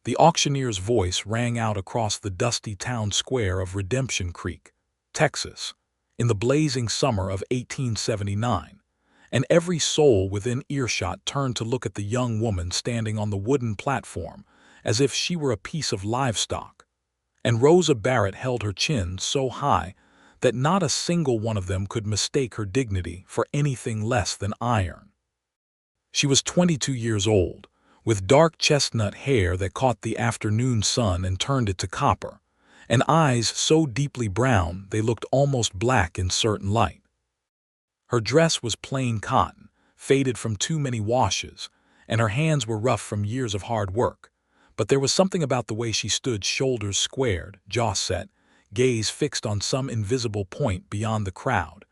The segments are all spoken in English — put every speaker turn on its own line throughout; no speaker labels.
The auctioneer's voice rang out across the dusty town square of Redemption Creek, Texas, in the blazing summer of 1879, and every soul within earshot turned to look at the young woman standing on the wooden platform as if she were a piece of livestock. And Rosa Barrett held her chin so high that not a single one of them could mistake her dignity for anything less than iron. She was 22 years old, with dark chestnut hair that caught the afternoon sun and turned it to copper, and eyes so deeply brown they looked almost black in certain light. Her dress was plain cotton, faded from too many washes, and her hands were rough from years of hard work. But there was something about the way she stood, shoulders squared, jaw set, gaze fixed on some invisible point beyond the crowd,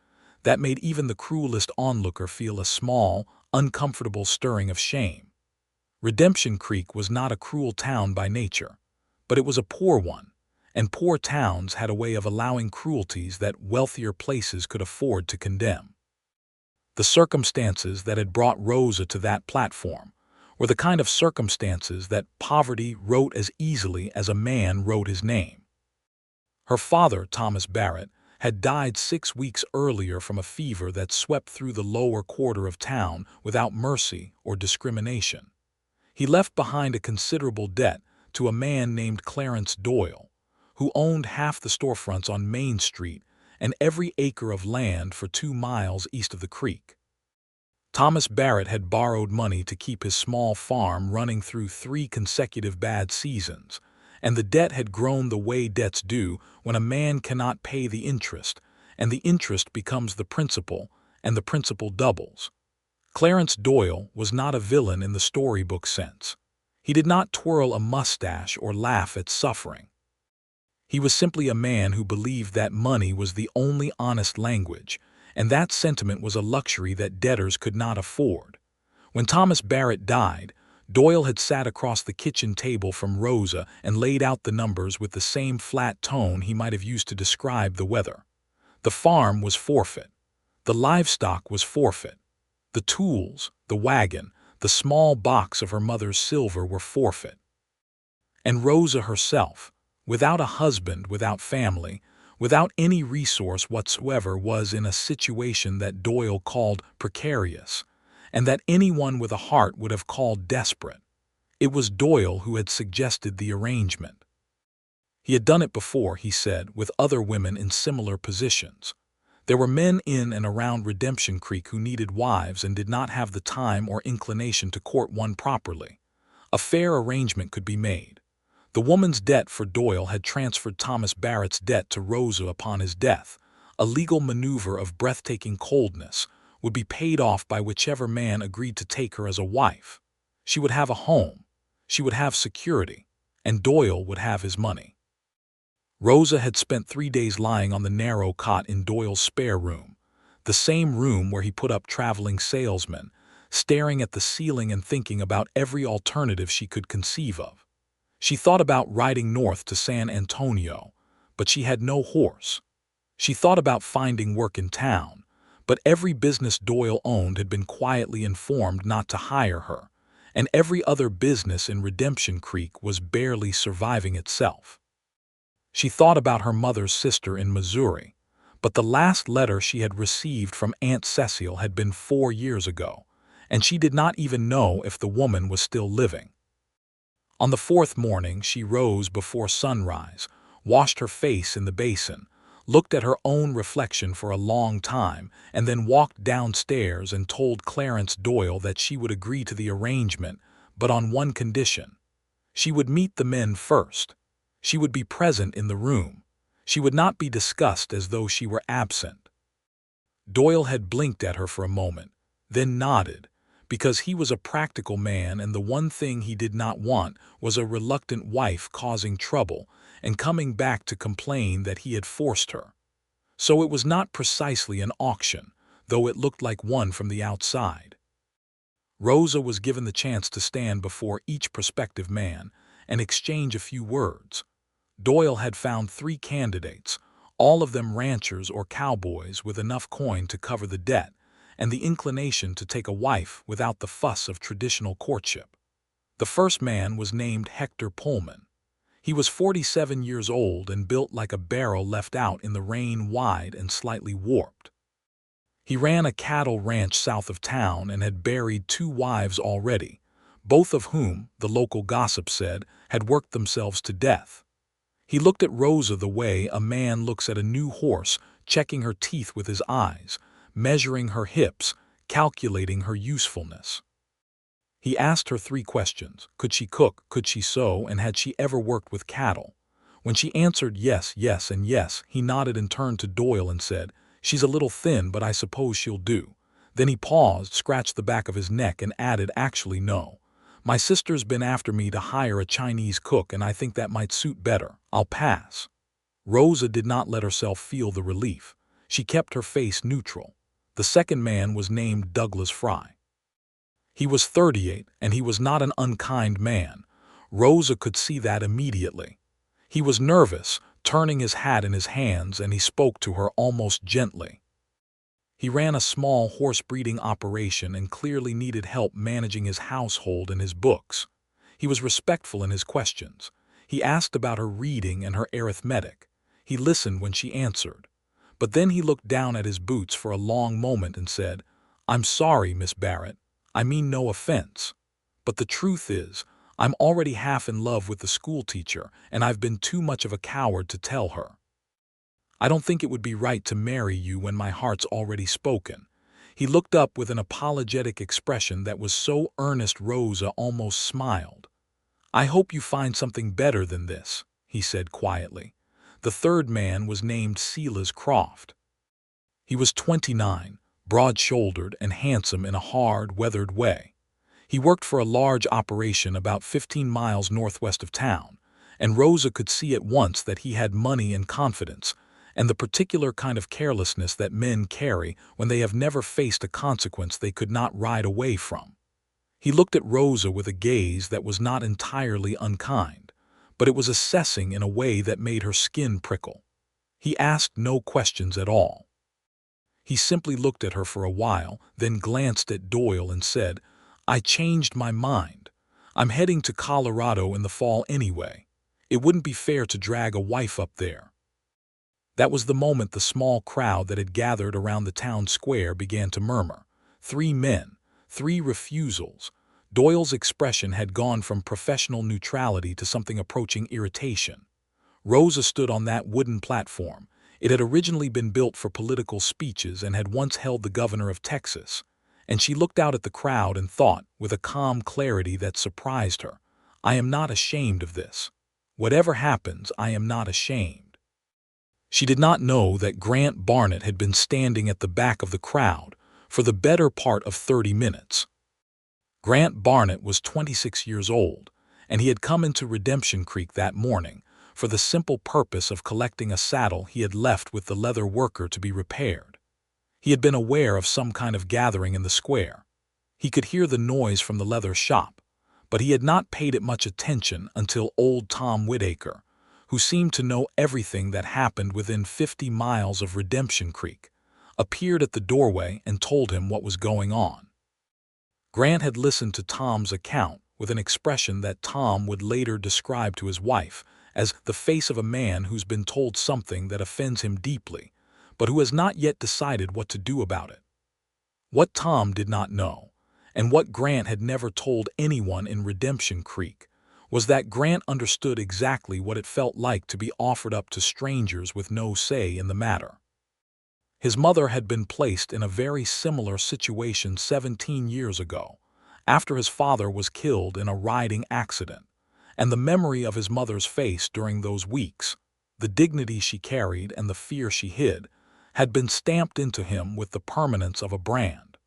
that made even the cruelest onlooker feel a small, uncomfortable stirring of shame. Redemption Creek was not a cruel town by nature, but it was a poor one, and poor towns had a way of allowing cruelties that wealthier places could afford to condemn. The circumstances that had brought Rosa to that platform were the kind of circumstances that poverty wrote as easily as a man wrote his name. Her father, Thomas Barrett, had died 6 weeks earlier from a fever that swept through the lower quarter of town without mercy or discrimination. He left behind a considerable debt to a man named Clarence Doyle, who owned half the storefronts on Main Street and every acre of land for 2 miles east of the creek. Thomas Barrett had borrowed money to keep his small farm running through 3 consecutive bad seasons, and the debt had grown the way debts do when a man cannot pay the interest, and the interest becomes the principal, and the principal doubles. Clarence Doyle was not a villain in the storybook sense. He did not twirl a mustache or laugh at suffering. He was simply a man who believed that money was the only honest language, and that sentiment was a luxury that debtors could not afford. When Thomas Barrett died, Doyle had sat across the kitchen table from Rosa and laid out the numbers with the same flat tone he might have used to describe the weather. The farm was forfeit. The livestock was forfeit. The tools, the wagon, the small box of her mother's silver were forfeit. And Rosa herself, without a husband, without family, without any resource whatsoever, was in a situation that Doyle called precarious, and that anyone with a heart would have called desperate. It was Doyle who had suggested the arrangement. He had done it before, he said, with other women in similar positions. There were men in and around Redemption Creek who needed wives and did not have the time or inclination to court one properly. A fair arrangement could be made. The woman's debt for Doyle had transferred Thomas Barrett's debt to Rosa upon his death. A legal maneuver of breathtaking coldness would be paid off by whichever man agreed to take her as a wife. She would have a home, she would have security, and Doyle would have his money. Rosa had spent 3 days lying on the narrow cot in Doyle's spare room, the same room where he put up traveling salesmen, staring at the ceiling and thinking about every alternative she could conceive of. She thought about riding north to San Antonio, but she had no horse. She thought about finding work in town, but every business Doyle owned had been quietly informed not to hire her, and every other business in Redemption Creek was barely surviving itself. She thought about her mother's sister in Missouri, but the last letter she had received from Aunt Cecile had been 4 years ago, and she did not even know if the woman was still living. On the 4th morning, she rose before sunrise, washed her face in the basin, looked at her own reflection for a long time, and then walked downstairs and told Clarence Doyle that she would agree to the arrangement, but on one condition. She would meet the men first. She would be present in the room. She would not be discussed as though she were absent. Doyle had blinked at her for a moment, then nodded, because he was a practical man and the one thing he did not want was a reluctant wife causing trouble and coming back to complain that he had forced her. So it was not precisely an auction, though it looked like one from the outside. Rosa was given the chance to stand before each prospective man and exchange a few words. Doyle had found 3 candidates, all of them ranchers or cowboys with enough coin to cover the debt, and the inclination to take a wife without the fuss of traditional courtship. The first man was named Hector Pullman. He was 47 years old and built like a barrel left out in the rain, wide and slightly warped. He ran a cattle ranch south of town and had buried 2 wives already, both of whom, the local gossip said, had worked themselves to death. He looked at Rosa the way a man looks at a new horse, checking her teeth with his eyes, measuring her hips, calculating her usefulness. He asked her 3 questions. Could she cook, could she sew, and had she ever worked with cattle? When she answered yes, yes, and yes, he nodded and turned to Doyle and said, "She's a little thin, but I suppose she'll do." Then he paused, scratched the back of his neck, and added, "Actually, no. My sister's been after me to hire a Chinese cook, and I think that might suit better. I'll pass." Rosa did not let herself feel the relief. She kept her face neutral. The second man was named Douglas Fry. He was 38, and he was not an unkind man. Rosa could see that immediately. He was nervous, turning his hat in his hands, and he spoke to her almost gently. He ran a small horse breeding operation and clearly needed help managing his household and his books. He was respectful in his questions. He asked about her reading and her arithmetic. He listened when she answered. But then he looked down at his boots for a long moment and said, "I'm sorry, Miss Barrett. I mean no offense. But the truth is, I'm already half in love with the schoolteacher, and I've been too much of a coward to tell her. I don't think it would be right to marry you when my heart's already spoken." He looked up with an apologetic expression that was so earnest Rosa almost smiled. "I hope you find something better than this," he said quietly. The third man was named Silas Croft. He was 29, broad-shouldered and handsome in a hard, weathered way. He worked for a large operation about 15 miles northwest of town, and Rosa could see at once that he had money and confidence, and the particular kind of carelessness that men carry when they have never faced a consequence they could not ride away from. He looked at Rosa with a gaze that was not entirely unkind, but it was assessing in a way that made her skin prickle. He asked no questions at all. He simply looked at her for a while, then glanced at Doyle and said, "I changed my mind. I'm heading to Colorado in the fall anyway. It wouldn't be fair to drag a wife up there." That was the moment the small crowd that had gathered around the town square began to murmur. 3 men, 3 refusals. Doyle's expression had gone from professional neutrality to something approaching irritation. Rosa stood on that wooden platform. It had originally been built for political speeches and had once held the governor of Texas. And she looked out at the crowd and thought, with a calm clarity that surprised her, "I am not ashamed of this. Whatever happens, I am not ashamed." She did not know that Grant Barnett had been standing at the back of the crowd for the better part of 30 minutes. Grant Barnett was 26 years old, and he had come into Redemption Creek that morning for the simple purpose of collecting a saddle he had left with the leather worker to be repaired. He had been aware of some kind of gathering in the square. He could hear the noise from the leather shop, but he had not paid it much attention until old Tom Whitaker, who seemed to know everything that happened within 50 miles of Redemption Creek, appeared at the doorway and told him what was going on. Grant had listened to Tom's account with an expression that Tom would later describe to his wife as the face of a man who's been told something that offends him deeply, but who has not yet decided what to do about it. What Tom did not know, and what Grant had never told anyone in Redemption Creek, was that Grant understood exactly what it felt like to be offered up to strangers with no say in the matter. His mother had been placed in a very similar situation 17 years ago, after his father was killed in a riding accident, and the memory of his mother's face during those weeks, the dignity she carried and the fear she hid, had been stamped into him with the permanence of a brand.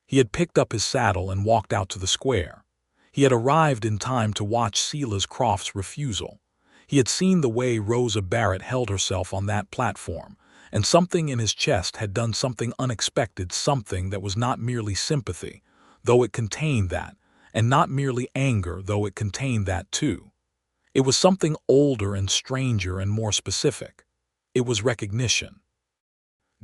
He had picked up his saddle and walked out to the square. He had arrived in time to watch Silas Croft's refusal. He had seen the way Rosa Barrett held herself on that platform, and something in his chest had done something unexpected, something that was not merely sympathy, though it contained that, and not merely anger, though it contained that too. It was something older and stranger and more specific. It was recognition.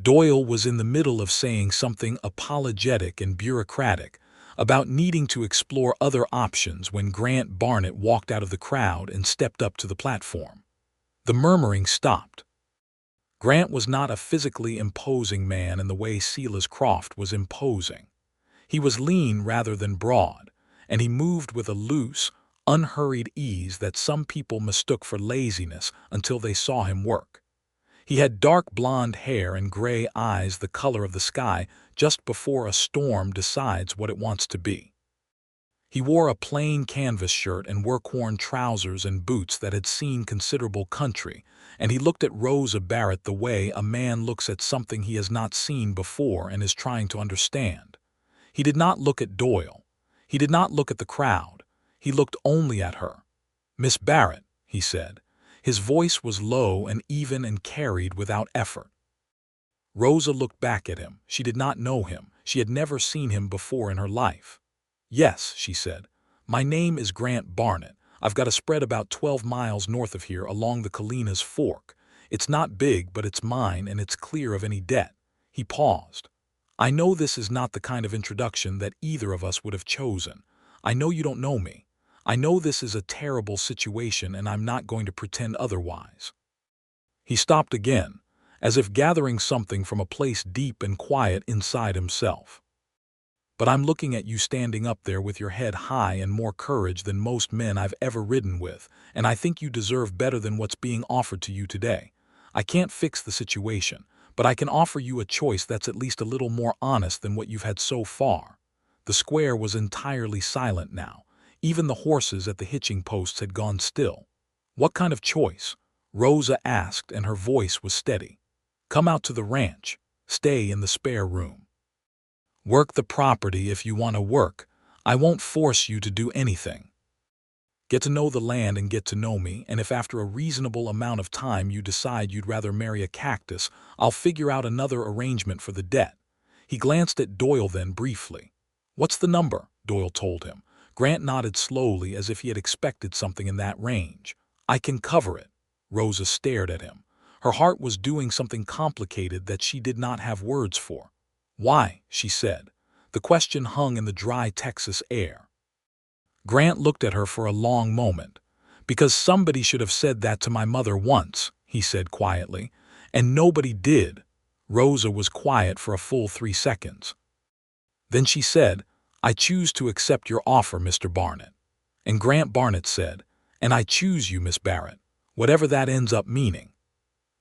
Doyle was in the middle of saying something apologetic and bureaucratic, about needing to explore other options when Grant Barnett walked out of the crowd and stepped up to the platform. The murmuring stopped. Grant was not a physically imposing man in the way Silas Croft was imposing. He was lean rather than broad, and he moved with a loose, unhurried ease that some people mistook for laziness until they saw him work. He had dark blonde hair and gray eyes the color of the sky just before a storm decides what it wants to be. He wore a plain canvas shirt and work-worn trousers and boots that had seen considerable country, and he looked at Rosa Barrett the way a man looks at something he has not seen before and is trying to understand. He did not look at Doyle. He did not look at the crowd. He looked only at her. "Miss Barrett," he said. His voice was low and even and carried without effort. Rosa looked back at him. She did not know him. She had never seen him before in her life. "Yes," she said. "My name is Grant Barnett. I've got a spread about 12 miles north of here along the Kalina's Fork. It's not big, but it's mine, and it's clear of any debt." He paused. "I know this is not the kind of introduction that either of us would have chosen. I know you don't know me. I know this is a terrible situation, and I'm not going to pretend otherwise." He stopped again, as if gathering something from a place deep and quiet inside himself. "But I'm looking at you standing up there with your head high and more courage than most men I've ever ridden with, and I think you deserve better than what's being offered to you today. I can't fix the situation, but I can offer you a choice that's at least a little more honest than what you've had so far." The square was entirely silent now. Even the horses at the hitching posts had gone still. "What kind of choice?" Rosa asked, and her voice was steady. "Come out to the ranch. Stay in the spare room. Work the property if you want to work. I won't force you to do anything. Get to know the land and get to know me, and if after a reasonable amount of time you decide you'd rather marry a cactus, I'll figure out another arrangement for the debt." He glanced at Doyle then briefly. "What's the number?" Doyle told him. Grant nodded slowly as if he had expected something in that range. "I can cover it." Rosa stared at him. Her heart was doing something complicated that she did not have words for. "Why?" she said. The question hung in the dry Texas air. Grant looked at her for a long moment. "Because somebody should have said that to my mother once," he said quietly, "and nobody did." Rosa was quiet for a full 3 seconds. Then she said, "I choose to accept your offer, Mr. Barnett." And Grant Barnett said, "And I choose you, Miss Barrett, whatever that ends up meaning."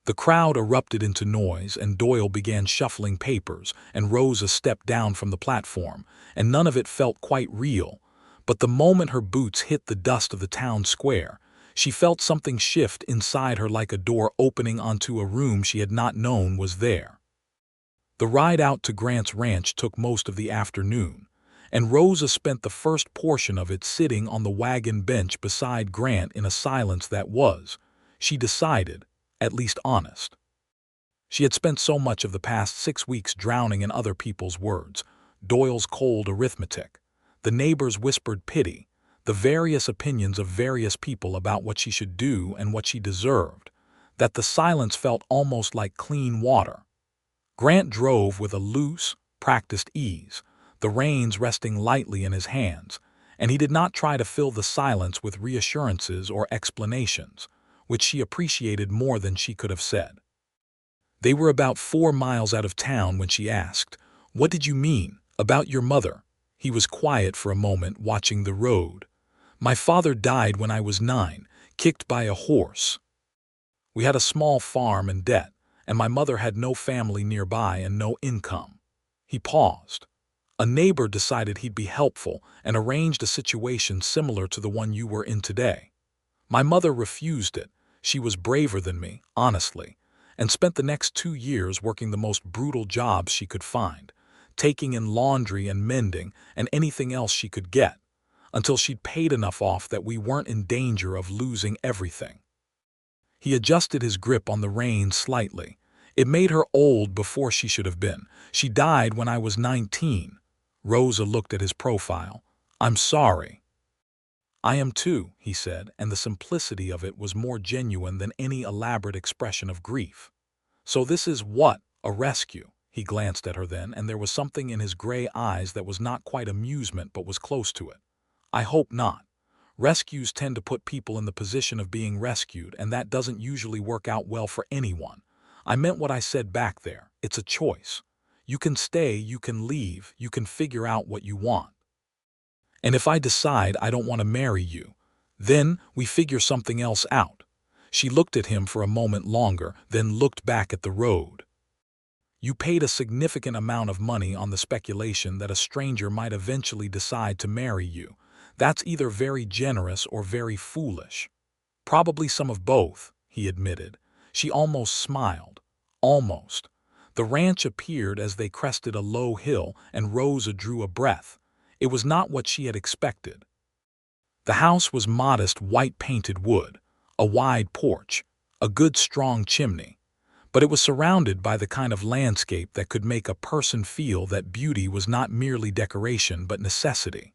The crowd erupted into noise, and Doyle began shuffling papers, and Rosa stepped down from the platform, and none of it felt quite real. But the moment her boots hit the dust of the town square, she felt something shift inside her like a door opening onto a room she had not known was there. The ride out to Grant's ranch took most of the afternoon, and Rosa spent the first portion of it sitting on the wagon bench beside Grant in a silence that was, she decided, at least honest. She had spent so much of the past 6 weeks drowning in other people's words, Doyle's cold arithmetic, the neighbors' whispered pity, the various opinions of various people about what she should do and what she deserved, that the silence felt almost like clean water. Grant drove with a loose, practiced ease, the reins resting lightly in his hands, and he did not try to fill the silence with reassurances or explanations, which she appreciated more than she could have said. They were about 4 miles out of town when she asked, "What did you mean about your mother?" He was quiet for a moment, watching the road. "My father died when I was 9, kicked by a horse. We had a small farm and debt, and my mother had no family nearby and no income." He paused. "A neighbor decided he'd be helpful and arranged a situation similar to the one you were in today. My mother refused it. She was braver than me, honestly, and spent the next 2 years working the most brutal jobs she could find, taking in laundry and mending and anything else she could get, until she'd paid enough off that we weren't in danger of losing everything." He adjusted his grip on the reins slightly. "It made her old before she should have been. She died when I was 19. Rosa looked at his profile. "I'm sorry." "I am too," he said, and the simplicity of it was more genuine than any elaborate expression of grief. "So this is what, a rescue?" He glanced at her then, and there was something in his gray eyes that was not quite amusement but was close to it. I hope not. Rescues tend to put people in the position of being rescued, and that doesn't usually work out well for anyone. I meant what I said back there. It's a choice. You can stay, you can leave, you can figure out what you want. And if I decide I don't want to marry you, then we figure something else out. She looked at him for a moment longer, then looked back at the road. You paid a significant amount of money on the speculation that a stranger might eventually decide to marry you. That's either very generous or very foolish. Probably some of both, he admitted. She almost smiled. Almost. The ranch appeared as they crested a low hill, and Rosa drew a breath. It was not what she had expected. The house was modest white-painted wood, a wide porch, a good strong chimney. But it was surrounded by the kind of landscape that could make a person feel that beauty was not merely decoration but necessity.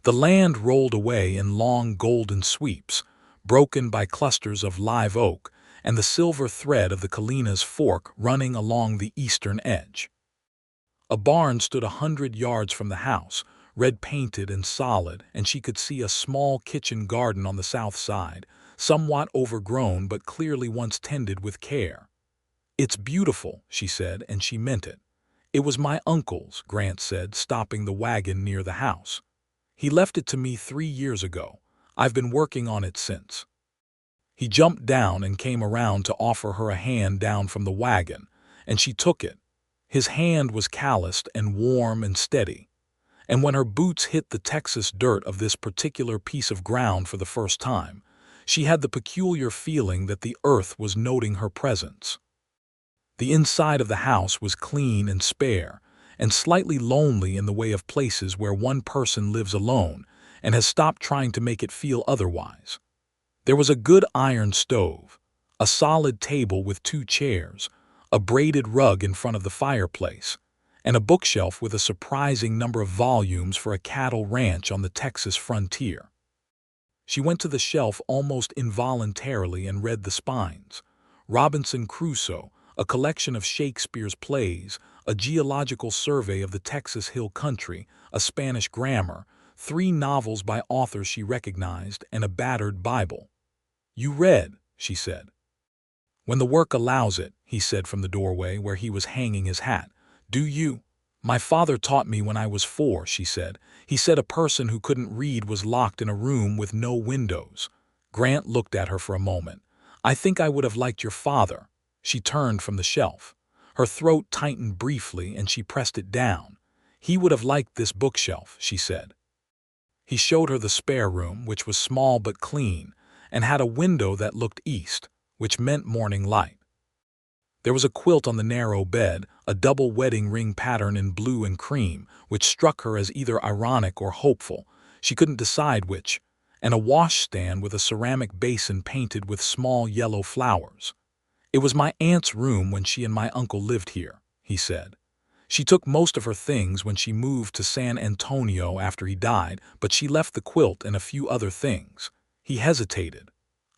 The land rolled away in long golden sweeps, broken by clusters of live oak and the silver thread of the Kalina's fork running along the eastern edge. A barn stood 100 yards from the house, red-painted and solid, and she could see a small kitchen garden on the south side, somewhat overgrown but clearly once tended with care. "It's beautiful," she said, and she meant it. "It was my uncle's," Grant said, stopping the wagon near the house. "He left it to me 3 years ago. I've been working on it since." He jumped down and came around to offer her a hand down from the wagon, and she took it. His hand was calloused and warm and steady. And when her boots hit the Texas dirt of this particular piece of ground for the first time, she had the peculiar feeling that the earth was noting her presence. The inside of the house was clean and spare, and slightly lonely in the way of places where one person lives alone and has stopped trying to make it feel otherwise. There was a good iron stove, a solid table with 2 chairs, a braided rug in front of the fireplace, and a bookshelf with a surprising number of volumes for a cattle ranch on the Texas frontier. She went to the shelf almost involuntarily and read the spines. Robinson Crusoe, a collection of Shakespeare's plays, a geological survey of the Texas Hill Country, a Spanish grammar, 3 novels by authors she recognized, and a battered Bible. "You read," she said. "When the work allows it," he said from the doorway where he was hanging his hat. "Do you?" "My father taught me when I was 4, she said. "He said a person who couldn't read was locked in a room with no windows." Grant looked at her for a moment. "I think I would have liked your father." She turned from the shelf. Her throat tightened briefly and she pressed it down. "He would have liked this bookshelf," she said. He showed her the spare room, which was small but clean, and had a window that looked east, which meant morning light. There was a quilt on the narrow bed, a double wedding ring pattern in blue and cream, which struck her as either ironic or hopeful. She couldn't decide which, and a washstand with a ceramic basin painted with small yellow flowers. "It was my aunt's room when she and my uncle lived here," he said. "She took most of her things when she moved to San Antonio after he died, but she left the quilt and a few other things." He hesitated.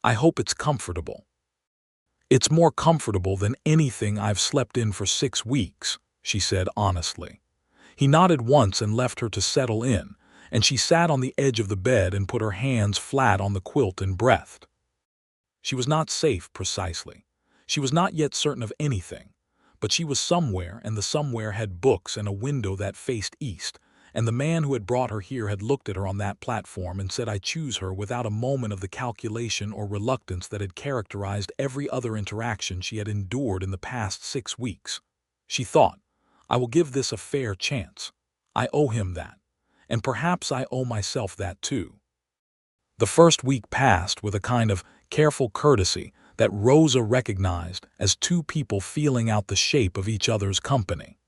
"I hope it's comfortable." "It's more comfortable than anything I've slept in for 6 weeks, she said honestly. He nodded once and left her to settle in, and she sat on the edge of the bed and put her hands flat on the quilt and breathed. She was not safe, precisely. She was not yet certain of anything, but she was somewhere, and the somewhere had books and a window that faced east, and the man who had brought her here had looked at her on that platform and said, "I choose her," without a moment of the calculation or reluctance that had characterized every other interaction she had endured in the past 6 weeks. She thought, "I will give this a fair chance. I owe him that, and perhaps I owe myself that too." The first week passed with a kind of careful courtesy that Rosa recognized as 2 people feeling out the shape of each other's company.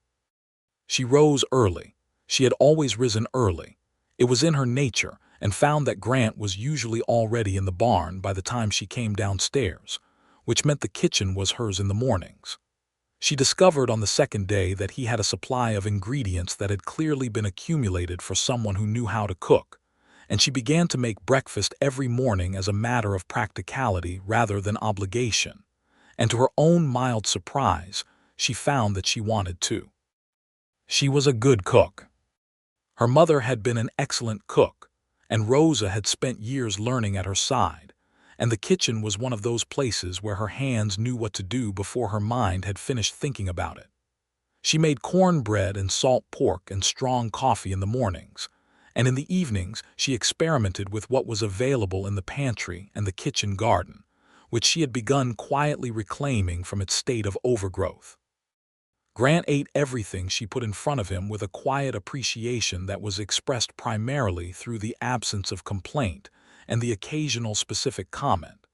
She rose early. She had always risen early. It was in her nature, and found that Grant was usually already in the barn by the time she came downstairs, which meant the kitchen was hers in the mornings. She discovered on the second day that he had a supply of ingredients that had clearly been accumulated for someone who knew how to cook, and she began to make breakfast every morning as a matter of practicality rather than obligation. And to her own mild surprise, she found that she wanted to. She was a good cook. Her mother had been an excellent cook, and Rosa had spent years learning at her side, and the kitchen was one of those places where her hands knew what to do before her mind had finished thinking about it. She made cornbread and salt pork and strong coffee in the mornings, and in the evenings she experimented with what was available in the pantry and the kitchen garden, which she had begun quietly reclaiming from its state of overgrowth. Grant ate everything she put in front of him with a quiet appreciation that was expressed primarily through the absence of complaint and the occasional specific comment.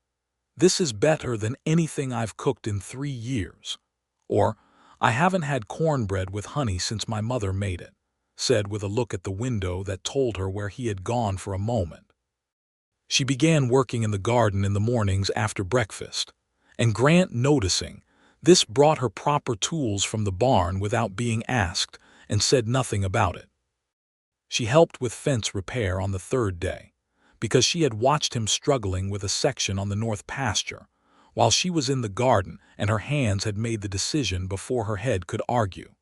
"This is better than anything I've cooked in 3 years," or "I haven't had cornbread with honey since my mother made it," said with a look at the window that told her where he had gone for a moment. She began working in the garden in the mornings after breakfast, and Grant, noticing this, brought her proper tools from the barn without being asked and said nothing about it. She helped with fence repair on the 3rd day, because she had watched him struggling with a section on the north pasture, while she was in the garden, and her hands had made the decision before her head could argue.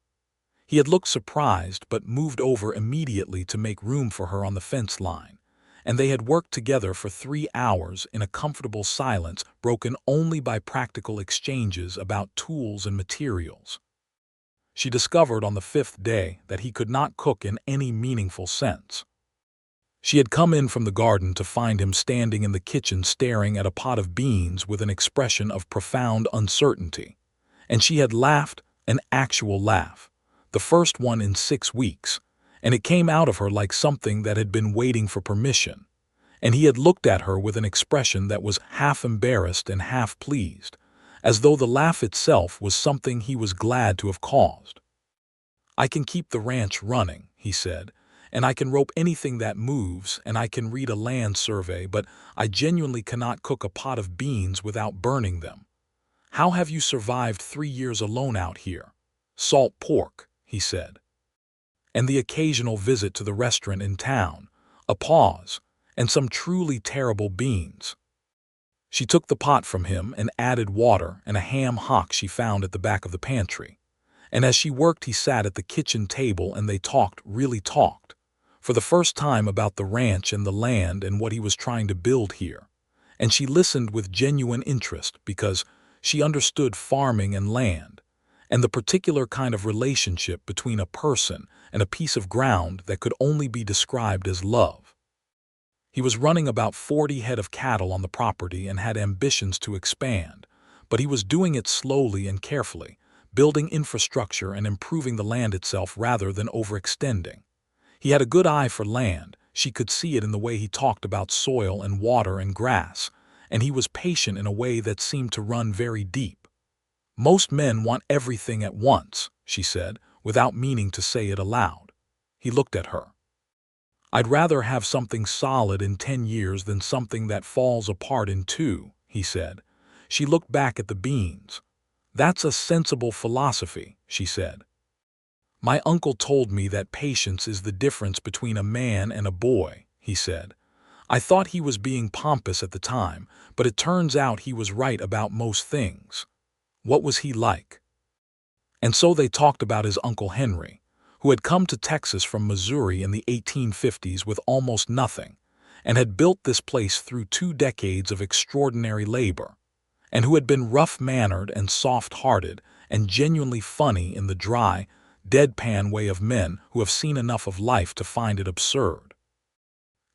He had looked surprised but moved over immediately to make room for her on the fence line, and they had worked together for 3 hours in a comfortable silence broken only by practical exchanges about tools and materials. She discovered on the 5th day that he could not cook in any meaningful sense. She had come in from the garden to find him standing in the kitchen staring at a pot of beans with an expression of profound uncertainty, and she had laughed, an actual laugh, the first one in 6 weeks, and it came out of her like something that had been waiting for permission, and he had looked at her with an expression that was half embarrassed and half pleased, as though the laugh itself was something he was glad to have caused. "I can keep the ranch running," he said, "and I can rope anything that moves, and I can read a land survey, but I genuinely cannot cook a pot of beans without burning them. How have you survived 3 years alone out here?" "Salt pork," he said. "And the occasional visit to the restaurant in town." A pause, "and some truly terrible beans." She took the pot from him and added water and a ham hock she found at the back of the pantry. And as she worked, he sat at the kitchen table and they talked, really talked, for the first time about the ranch and the land and what he was trying to build here. And she listened with genuine interest because she understood farming and land, and the particular kind of relationship between a person and a piece of ground that could only be described as love. He was running about 40 head of cattle on the property and had ambitions to expand, but he was doing it slowly and carefully, building infrastructure and improving the land itself rather than overextending. He had a good eye for land, she could see it in the way he talked about soil and water and grass, and he was patient in a way that seemed to run very deep. "Most men want everything at once," she said, without meaning to say it aloud. He looked at her. "I'd rather have something solid in 10 years than something that falls apart in 2, he said. She looked back at the beans. "That's a sensible philosophy," she said. "My uncle told me that patience is the difference between a man and a boy," he said. "I thought he was being pompous at the time, but it turns out he was right about most things." "What was he like?" And so they talked about his Uncle Henry, who had come to Texas from Missouri in the 1850s with almost nothing, and had built this place through 2 decades of extraordinary labor, and who had been rough-mannered and soft-hearted and genuinely funny in the dry, deadpan way of men who have seen enough of life to find it absurd.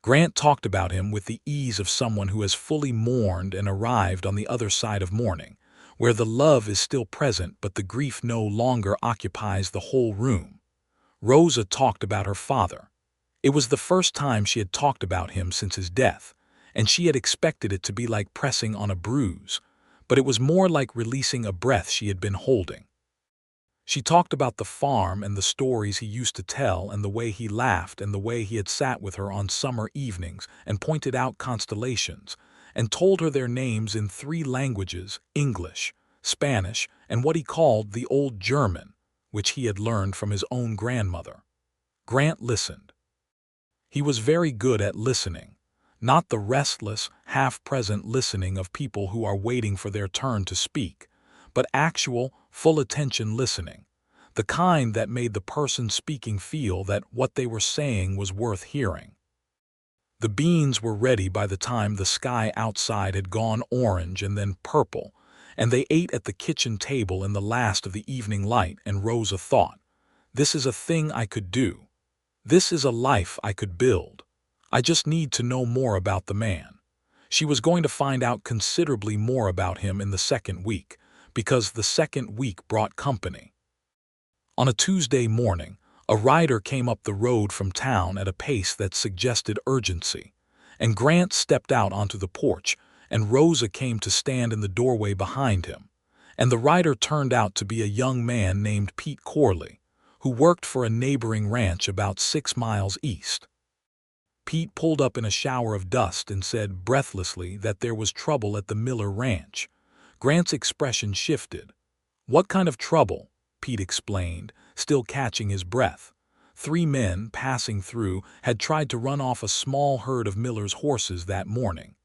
Grant talked about him with the ease of someone who has fully mourned and arrived on the other side of mourning, where the love is still present but the grief no longer occupies the whole room. Rosa talked about her father. It was the first time she had talked about him since his death, and she had expected it to be like pressing on a bruise, but it was more like releasing a breath she had been holding. She talked about the farm and the stories he used to tell and the way he laughed and the way he had sat with her on summer evenings and pointed out constellations, and told her their names in 3 languages, English, Spanish, and what he called the Old German, which he had learned from his own grandmother. Grant listened. He was very good at listening, not the restless, half-present listening of people who are waiting for their turn to speak, but actual, full-attention listening, the kind that made the person speaking feel that what they were saying was worth hearing. The beans were ready by the time the sky outside had gone orange and then purple, and they ate at the kitchen table in the last of the evening light, and Rosa thought, "This is a thing I could do. This is a life I could build. I just need to know more about the man." She was going to find out considerably more about him in the second week, because the second week brought company. On a Tuesday morning, a rider came up the road from town at a pace that suggested urgency, and Grant stepped out onto the porch, and Rosa came to stand in the doorway behind him, and the rider turned out to be a young man named Pete Corley, who worked for a neighboring ranch about 6 miles east. Pete pulled up in a shower of dust and said breathlessly that there was trouble at the Miller Ranch. Grant's expression shifted. "What kind of trouble?" Pete explained, still catching his breath. 3 men passing through had tried to run off a small herd of Miller's horses that morning.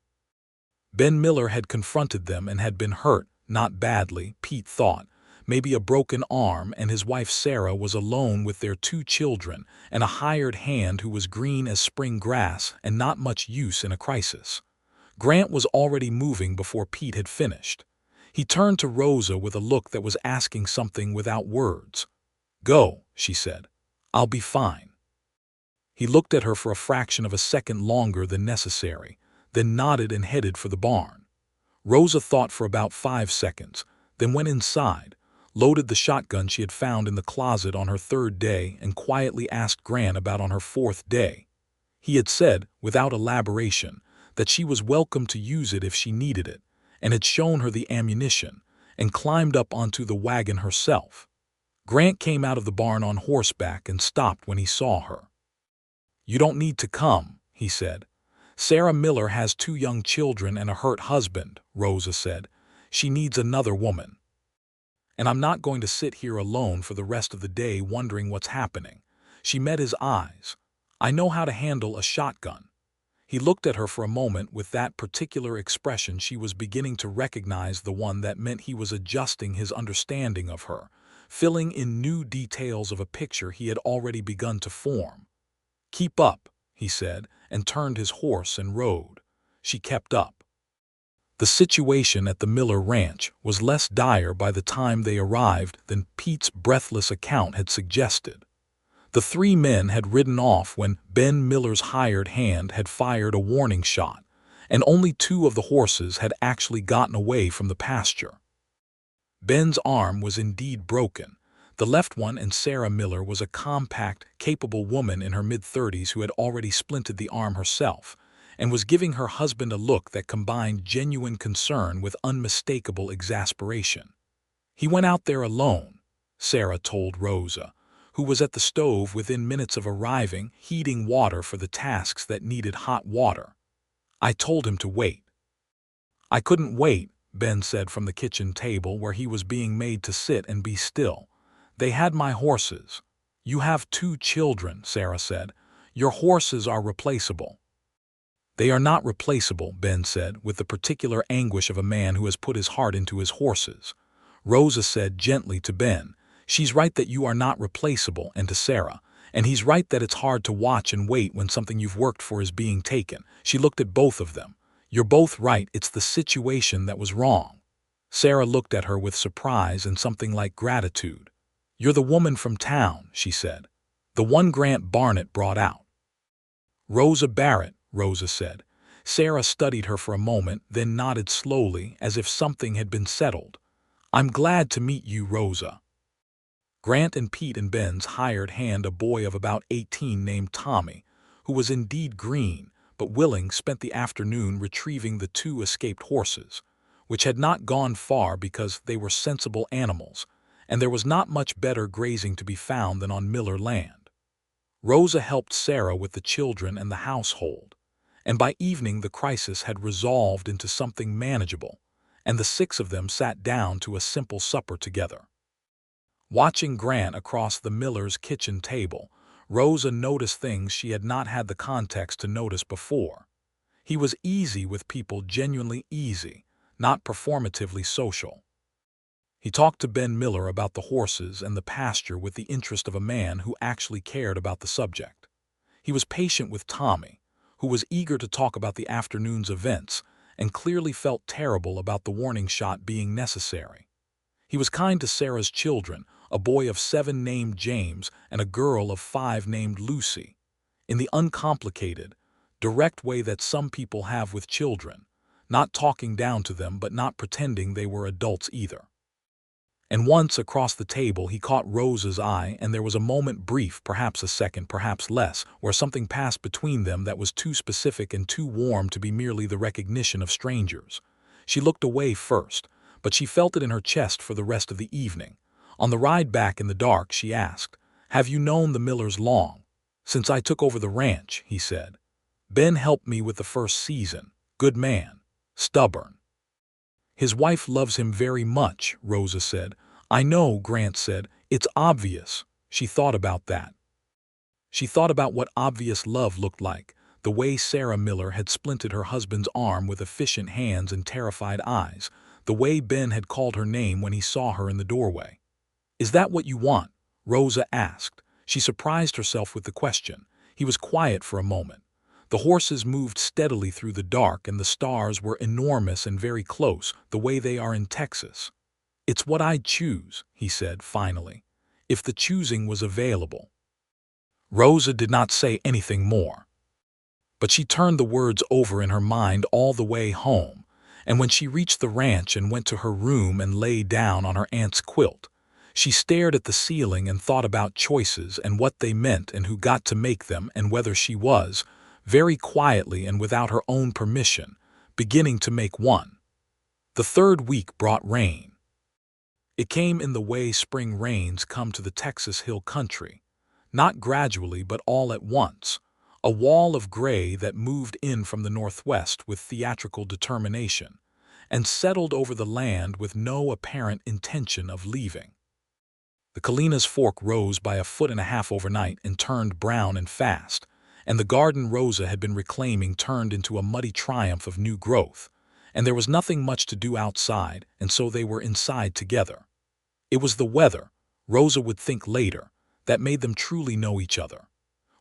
Ben Miller had confronted them and had been hurt, not badly, Pete thought, maybe a broken arm, and his wife Sarah was alone with their 2 children and a hired hand who was green as spring grass and not much use in a crisis. Grant was already moving before Pete had finished. He turned to Rosa with a look that was asking something without words. "Go," she said. "I'll be fine." He looked at her for a fraction of a second longer than necessary, then nodded and headed for the barn. Rosa thought for about 5 seconds, then went inside, loaded the shotgun she had found in the closet on her 3rd day, and quietly asked Grant about on her 4th day. He had said, without elaboration, that she was welcome to use it if she needed it, and had shown her the ammunition, and climbed up onto the wagon herself. Grant came out of the barn on horseback and stopped when he saw her. "You don't need to come," he said. "Sarah Miller has 2 young children and a hurt husband," Rosa said. "She needs another woman. And I'm not going to sit here alone for the rest of the day wondering what's happening." She met his eyes. "I know how to handle a shotgun." He looked at her for a moment with that particular expression. She was beginning to recognize the one that meant he was adjusting his understanding of her, filling in new details of a picture he had already begun to form. "Keep up," he said, and turned his horse and rode. She kept up. The situation at the Miller Ranch was less dire by the time they arrived than Pete's breathless account had suggested. The 3 men had ridden off when Ben Miller's hired hand had fired a warning shot, and only 2 of the horses had actually gotten away from the pasture. Ben's arm was indeed broken, the left one, and Sarah Miller was a compact, capable woman in her mid-30s who had already splinted the arm herself, and was giving her husband a look that combined genuine concern with unmistakable exasperation. "He went out there alone," Sarah told Rosa, who was at the stove within minutes of arriving, heating water for the tasks that needed hot water. "I told him to wait." "I couldn't wait," Ben said from the kitchen table where he was being made to sit and be still. "They had my horses." "You have 2 children," Sarah said. "Your horses are replaceable." "They are not replaceable," Ben said, with the particular anguish of a man who has put his heart into his horses. Rosa said gently to Ben, "She's right that you are not replaceable," and to Sarah, "And he's right that it's hard to watch and wait when something you've worked for is being taken." She looked at both of them. "You're both right, it's the situation that was wrong." Sarah looked at her with surprise and something like gratitude. "You're the woman from town," she said. "The one Grant Barnett brought out." "Rosa Barrett," Rosa said. Sarah studied her for a moment, then nodded slowly as if something had been settled. "I'm glad to meet you, Rosa." Grant and Pete and Ben's hired hand, a boy of about 18 named Tommy, who was indeed green but willing, spent the afternoon retrieving the 2 escaped horses, which had not gone far because they were sensible animals, and there was not much better grazing to be found than on Miller land. Rosa helped Sarah with the children and the household, and by evening the crisis had resolved into something manageable, and the 6 of them sat down to a simple supper together. Watching Grant across the Miller's kitchen table, Rosa noticed things she had not had the context to notice before. He was easy with people, genuinely easy, not performatively social. He talked to Ben Miller about the horses and the pasture with the interest of a man who actually cared about the subject. He was patient with Tommy, who was eager to talk about the afternoon's events and clearly felt terrible about the warning shot being necessary. He was kind to Sarah's children, a boy of 7 named James and a girl of 5 named Lucy, in the uncomplicated, direct way that some people have with children, not talking down to them but not pretending they were adults either. And once across the table he caught Rosa's eye, and there was a moment, brief, perhaps a second, perhaps less, where something passed between them that was too specific and too warm to be merely the recognition of strangers. She looked away first, but she felt it in her chest for the rest of the evening. On the ride back in the dark, she asked, "Have you known the Millers long?" "Since I took over the ranch," he said. "Ben helped me with the first season. Good man. Stubborn." "His wife loves him very much," Rosa said. "I know," Grant said. "It's obvious." She thought about that. She thought about what obvious love looked like, the way Sarah Miller had splinted her husband's arm with efficient hands and terrified eyes, the way Ben had called her name when he saw her in the doorway. "Is that what you want?" Rosa asked. She surprised herself with the question. He was quiet for a moment. The horses moved steadily through the dark, and the stars were enormous and very close, the way they are in Texas. "It's what I'd choose," he said finally, "if the choosing was available." Rosa did not say anything more. But she turned the words over in her mind all the way home, and when she reached the ranch and went to her room and lay down on her aunt's quilt, she stared at the ceiling and thought about choices and what they meant and who got to make them, and whether she was, very quietly and without her own permission, beginning to make one. The third week brought rain. It came in the way spring rains come to the Texas Hill Country, not gradually but all at once, a wall of gray that moved in from the northwest with theatrical determination, and settled over the land with no apparent intention of leaving. The Kalina's Fork rose by 1.5 feet overnight and turned brown and fast, and the garden Rosa had been reclaiming turned into a muddy triumph of new growth, and there was nothing much to do outside, and so they were inside together. It was the weather, Rosa would think later, that made them truly know each other.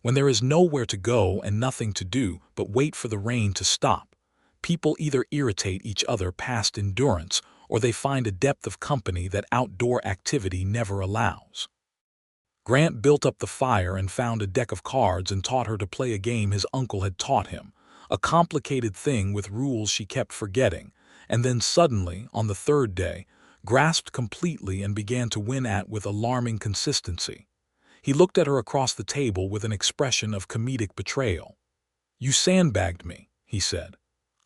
When there is nowhere to go and nothing to do but wait for the rain to stop, people either irritate each other past endurance or they find a depth of company that outdoor activity never allows. Grant built up the fire and found a deck of cards and taught her to play a game his uncle had taught him, a complicated thing with rules she kept forgetting, and then suddenly, on the third day, grasped completely and began to win at with alarming consistency. He looked at her across the table with an expression of comedic betrayal. "You sandbagged me," he said.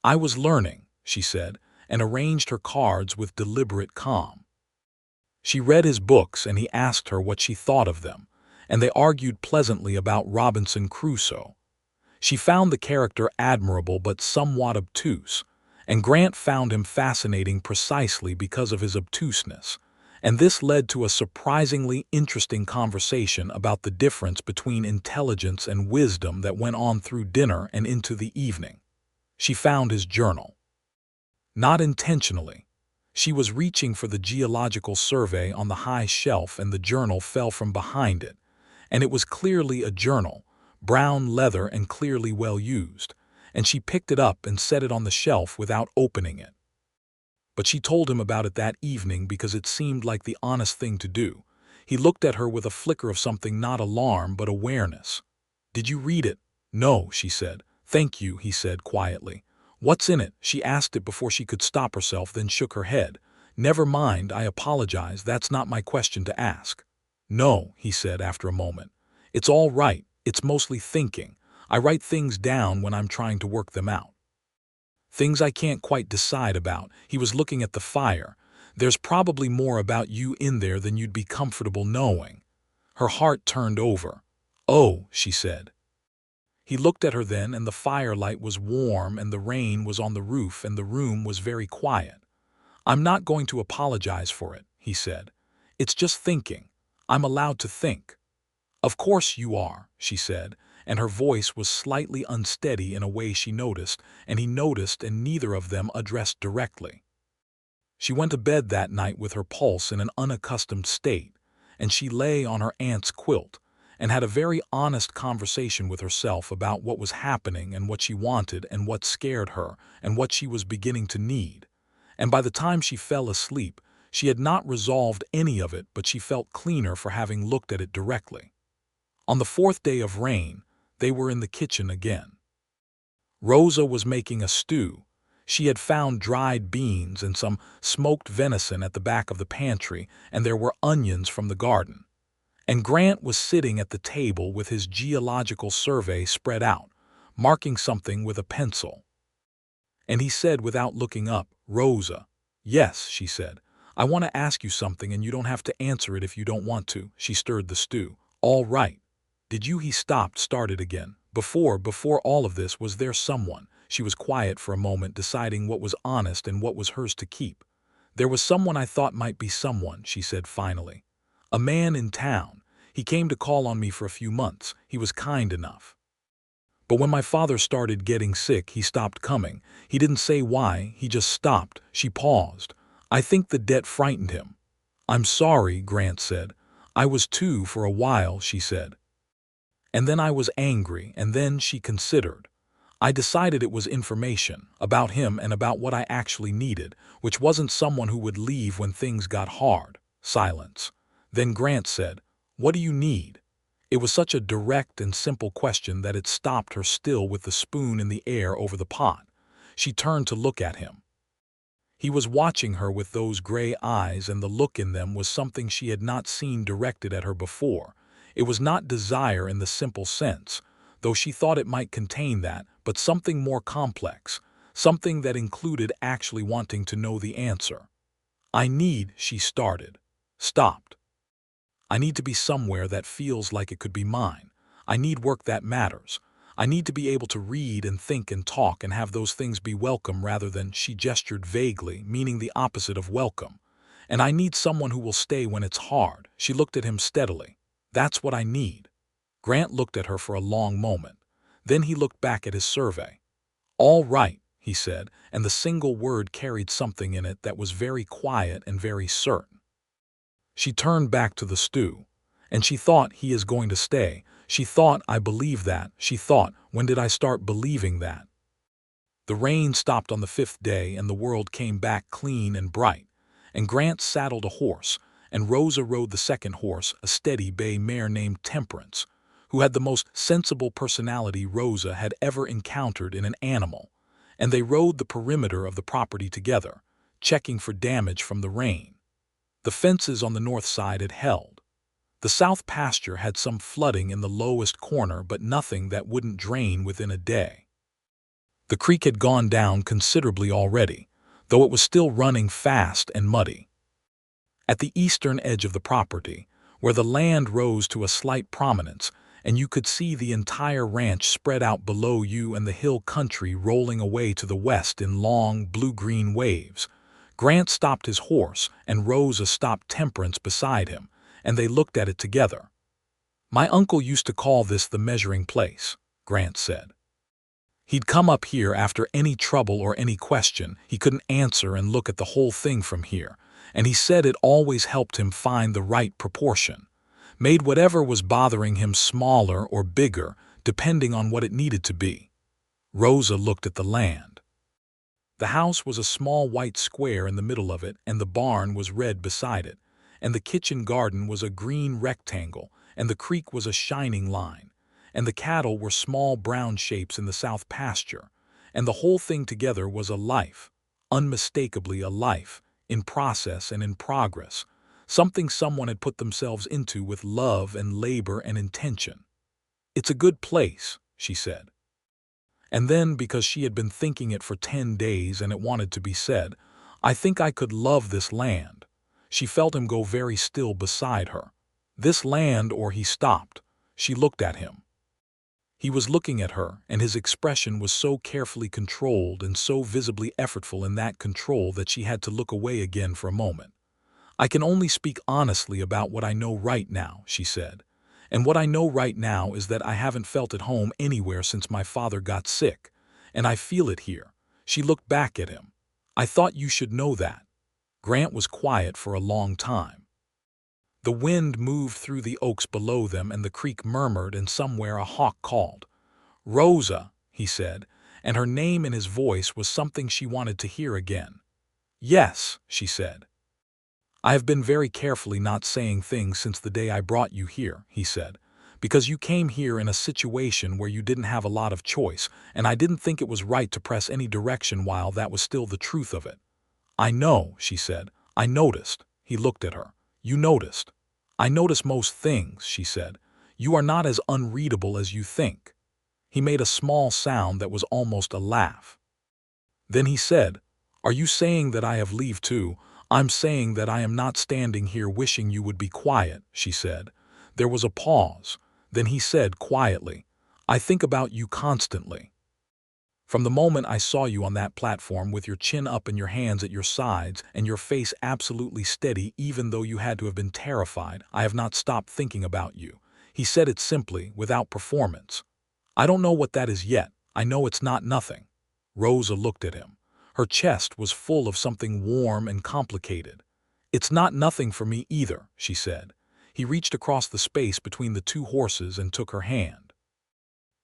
"I was learning," she said, and arranged her cards with deliberate calm. She read his books and he asked her what she thought of them, and they argued pleasantly about Robinson Crusoe. She found the character admirable but somewhat obtuse, and Grant found him fascinating precisely because of his obtuseness, and this led to a surprisingly interesting conversation about the difference between intelligence and wisdom that went on through dinner and into the evening. She found his journal. Not intentionally. She was reaching for the geological survey on the high shelf and the journal fell from behind it, and it was clearly a journal, brown leather and clearly well used, and she picked it up and set it on the shelf without opening it. But she told him about it that evening because it seemed like the honest thing to do. He looked at her with a flicker of something, not alarm but awareness. "Did you read it?" "No," she said. "Thank you," he said quietly. "What's in it?" She asked it before she could stop herself, then shook her head. "Never mind, I apologize, that's not my question to ask." "No," he said after a moment. "It's all right, it's mostly thinking. I write things down when I'm trying to work them out. Things I can't quite decide about." He was looking at the fire. "There's probably more about you in there than you'd be comfortable knowing." Her heart turned over. "Oh," she said. He looked at her then, and the firelight was warm and the rain was on the roof and the room was very quiet. "I'm not going to apologize for it," he said. "It's just thinking. I'm allowed to think." "Of course you are," she said, and her voice was slightly unsteady in a way she noticed, and he noticed, and neither of them addressed directly. She went to bed that night with her pulse in an unaccustomed state, and she lay on her aunt's quilt and had a very honest conversation with herself about what was happening and what she wanted and what scared her and what she was beginning to need. And by the time she fell asleep, she had not resolved any of it, but she felt cleaner for having looked at it directly. On the fourth day of rain, they were in the kitchen again. Rosa was making a stew. She had found dried beans and some smoked venison at the back of the pantry, and there were onions from the garden. And Grant was sitting at the table with his geological survey spread out, marking something with a pencil. And he said without looking up, "Rosa." "Yes," she said. "I want to ask you something and you don't have to answer it if you don't want to." She stirred the stew. "All right. Did you—" He started again. Before all of this, was there someone?" She was quiet for a moment, deciding what was honest and what was hers to keep. "There was someone I thought might be someone," she said finally. "A man in town. He came to call on me for a few months. He was kind enough. But when my father started getting sick, he stopped coming. He didn't say why, he just stopped." She paused. "I think the debt frightened him." "I'm sorry," Grant said. "I was too for a while," she said. "And then I was angry, and then," she considered. "I decided it was information about him and about what I actually needed, which wasn't someone who would leave when things got hard." Silence. Then Grant said, "What do you need?" It was such a direct and simple question that it stopped her still with the spoon in the air over the pot. She turned to look at him. He was watching her with those gray eyes, and the look in them was something she had not seen directed at her before. It was not desire in the simple sense, though she thought it might contain that, but something more complex, something that included actually wanting to know the answer. She stopped. "I need to be somewhere that feels like it could be mine. I need work that matters. I need to be able to read and think and talk and have those things be welcome rather than," she gestured vaguely, meaning the opposite of welcome. "And I need someone who will stay when it's hard." She looked at him steadily. "That's what I need." Grant looked at her for a long moment. Then he looked back at his survey. "All right," he said, and the single word carried something in it that was very quiet and very certain. She turned back to the stew. And she thought, "He is going to stay." She thought, "I believe that." She thought, "When did I start believing that?" The rain stopped on the fifth day, and the world came back clean and bright. And Grant saddled a horse, and Rosa rode the second horse, a steady bay mare named Temperance, who had the most sensible personality Rosa had ever encountered in an animal. And they rode the perimeter of the property together, checking for damage from the rain. The fences on the north side had held. The south pasture had some flooding in the lowest corner, but nothing that wouldn't drain within a day. The creek had gone down considerably already, though it was still running fast and muddy. At the eastern edge of the property, where the land rose to a slight prominence, and you could see the entire ranch spread out below you and the hill country rolling away to the west in long blue-green waves, Grant stopped his horse and Rosa stopped Temperance beside him, and they looked at it together. "My uncle used to call this the measuring place," Grant said. "He'd come up here after any trouble or any question he couldn't answer and look at the whole thing from here, and he said it always helped him find the right proportion, made whatever was bothering him smaller or bigger, depending on what it needed to be." Rosa looked at the land. The house was a small white square in the middle of it, and the barn was red beside it, and the kitchen garden was a green rectangle, and the creek was a shining line, and the cattle were small brown shapes in the south pasture, and the whole thing together was a life, unmistakably a life, in process and in progress, something someone had put themselves into with love and labor and intention. "It's a good place," she said. And then, because she had been thinking it for 10 days and it wanted to be said, "I think I could love this land." She felt him go very still beside her. "This land," or he stopped. She looked at him. He was looking at her, and his expression was so carefully controlled and so visibly effortful in that control that she had to look away again for a moment. "I can only speak honestly about what I know right now," she said. "And what I know right now is that I haven't felt at home anywhere since my father got sick, and I feel it here." She looked back at him. "I thought you should know that." Grant was quiet for a long time. The wind moved through the oaks below them and the creek murmured, and somewhere a hawk called. "Rosa," he said, and her name in his voice was something she wanted to hear again. "Yes," she said. "I have been very carefully not saying things since the day I brought you here," he said, "because you came here in a situation where you didn't have a lot of choice, and I didn't think it was right to press any direction while that was still the truth of it." "I know," she said. "I noticed." He looked at her. "You noticed." "I notice most things," she said. "You are not as unreadable as you think." He made a small sound that was almost a laugh. Then he said, "Are you saying that I have leave too?" "I'm saying that I am not standing here wishing you would be quiet," she said. There was a pause. Then he said quietly, "I think about you constantly. From the moment I saw you on that platform with your chin up and your hands at your sides and your face absolutely steady even though you had to have been terrified, I have not stopped thinking about you." He said it simply, without performance. "I don't know what that is yet. I know it's not nothing." Rosa looked at him. Her chest was full of something warm and complicated. "It's not nothing for me either," she said. He reached across the space between the two horses and took her hand.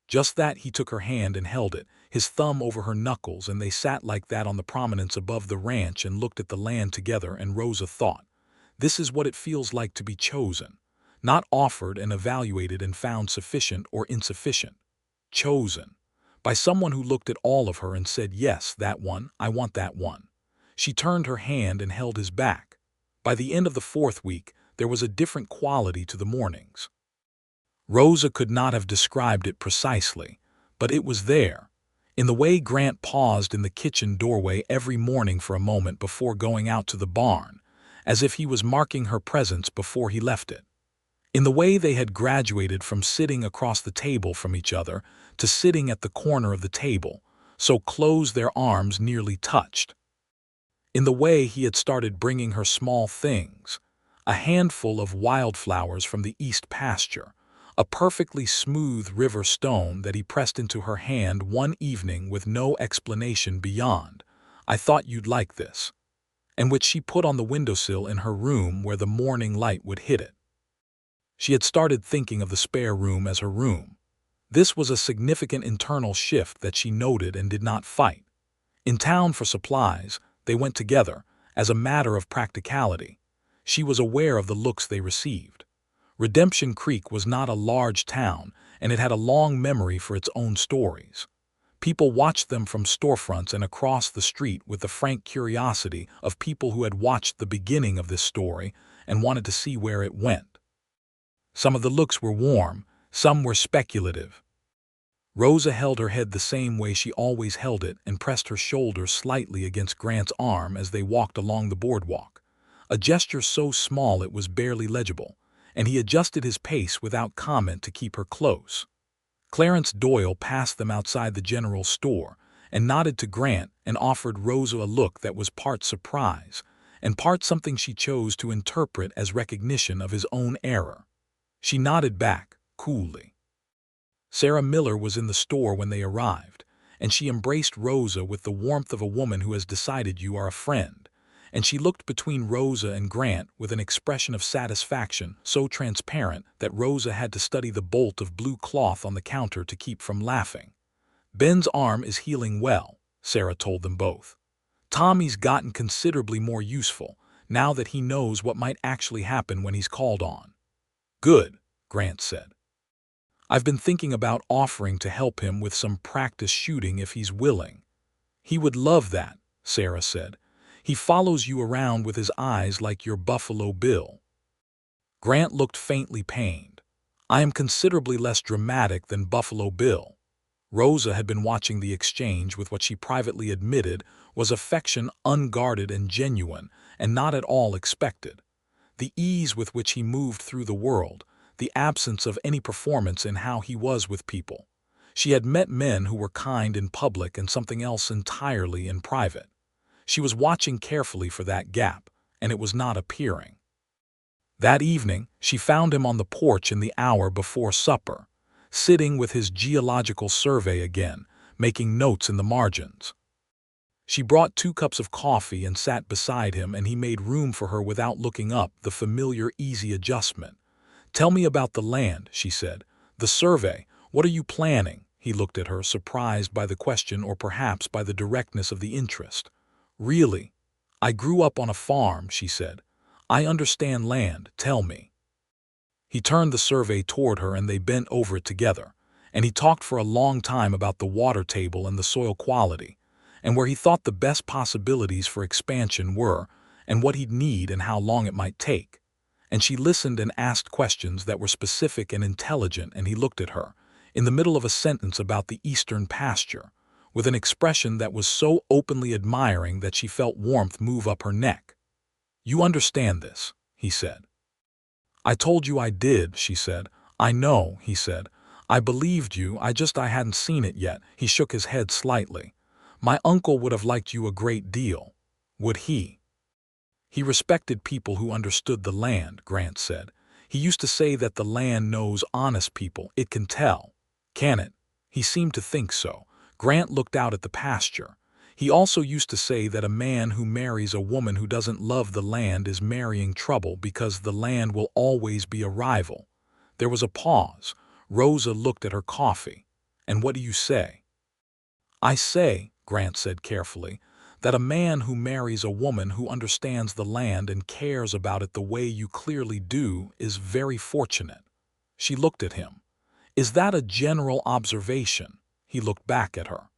Just that, he took her hand and held it, his thumb over her knuckles, and they sat like that on the prominence above the ranch and looked at the land together, and Rosa thought, "This is what it feels like to be chosen. Not offered and evaluated and found sufficient or insufficient. Chosen. By someone who looked at all of her and said, 'Yes, that one, I want that one.'" She turned her hand and held his back. By the end of the 4th week, there was a different quality to the mornings. Rosa could not have described it precisely, but it was there, in the way Grant paused in the kitchen doorway every morning for a moment before going out to the barn, as if he was marking her presence before he left it. In the way they had graduated from sitting across the table from each other to sitting at the corner of the table, so close their arms nearly touched. In the way he had started bringing her small things, a handful of wildflowers from the east pasture, a perfectly smooth river stone that he pressed into her hand one evening with no explanation beyond, "I thought you'd like this," and which she put on the windowsill in her room where the morning light would hit it. She had started thinking of the spare room as her room. This was a significant internal shift that she noted and did not fight. In town for supplies, they went together, as a matter of practicality. She was aware of the looks they received. Redemption Creek was not a large town, and it had a long memory for its own stories. People watched them from storefronts and across the street with the frank curiosity of people who had watched the beginning of this story and wanted to see where it went. Some of the looks were warm, some were speculative. Rosa held her head the same way she always held it and pressed her shoulder slightly against Grant's arm as they walked along the boardwalk, a gesture so small it was barely legible, and he adjusted his pace without comment to keep her close. Clarence Doyle passed them outside the general store and nodded to Grant and offered Rosa a look that was part surprise and part something she chose to interpret as recognition of his own error. She nodded back, coolly. Sarah Miller was in the store when they arrived, and she embraced Rosa with the warmth of a woman who has decided you are a friend, and she looked between Rosa and Grant with an expression of satisfaction so transparent that Rosa had to study the bolt of blue cloth on the counter to keep from laughing. "Ben's arm is healing well," Sarah told them both. "Tommy's gotten considerably more useful, now that he knows what might actually happen when he's called on." "Good," Grant said. "I've been thinking about offering to help him with some practice shooting if he's willing." "He would love that," Sarah said. "He follows you around with his eyes like your Buffalo Bill." Grant looked faintly pained. "I am considerably less dramatic than Buffalo Bill." Rosa had been watching the exchange with what she privately admitted was affection unguarded and genuine, and not at all expected. The ease with which he moved through the world, the absence of any performance in how he was with people. She had met men who were kind in public and something else entirely in private. She was watching carefully for that gap, and it was not appearing. That evening, she found him on the porch in the hour before supper, sitting with his geological survey again, making notes in the margins. She brought 2 cups of coffee and sat beside him, and he made room for her without looking up, the familiar easy adjustment. "Tell me about the land," she said. "The survey. What are you planning?" He looked at her, surprised by the question, or perhaps by the directness of the interest. "Really? I grew up on a farm," she said. "I understand land. Tell me." He turned the survey toward her and they bent over it together, and he talked for a long time about the water table and the soil quality, and where he thought the best possibilities for expansion were, and what he'd need and how long it might take. And she listened and asked questions that were specific and intelligent, and he looked at her, in the middle of a sentence about the eastern pasture, with an expression that was so openly admiring that she felt warmth move up her neck. "You understand this," he said. "I told you I did," she said. "I know," he said. "I believed you, I hadn't seen it yet." He shook his head slightly. "My uncle would have liked you a great deal. Would he?" "He respected people who understood the land," Grant said. "He used to say that the land knows honest people. It can tell. Can it?" He seemed to think so. Grant looked out at the pasture. "He also used to say that a man who marries a woman who doesn't love the land is marrying trouble, because the land will always be a rival." There was a pause. Rosa looked at her coffee. "And what do you say?" "I say," Grant said carefully, "that a man who marries a woman who understands the land and cares about it the way you clearly do is very fortunate." She looked at him. "Is that a general observation?" He looked back at her.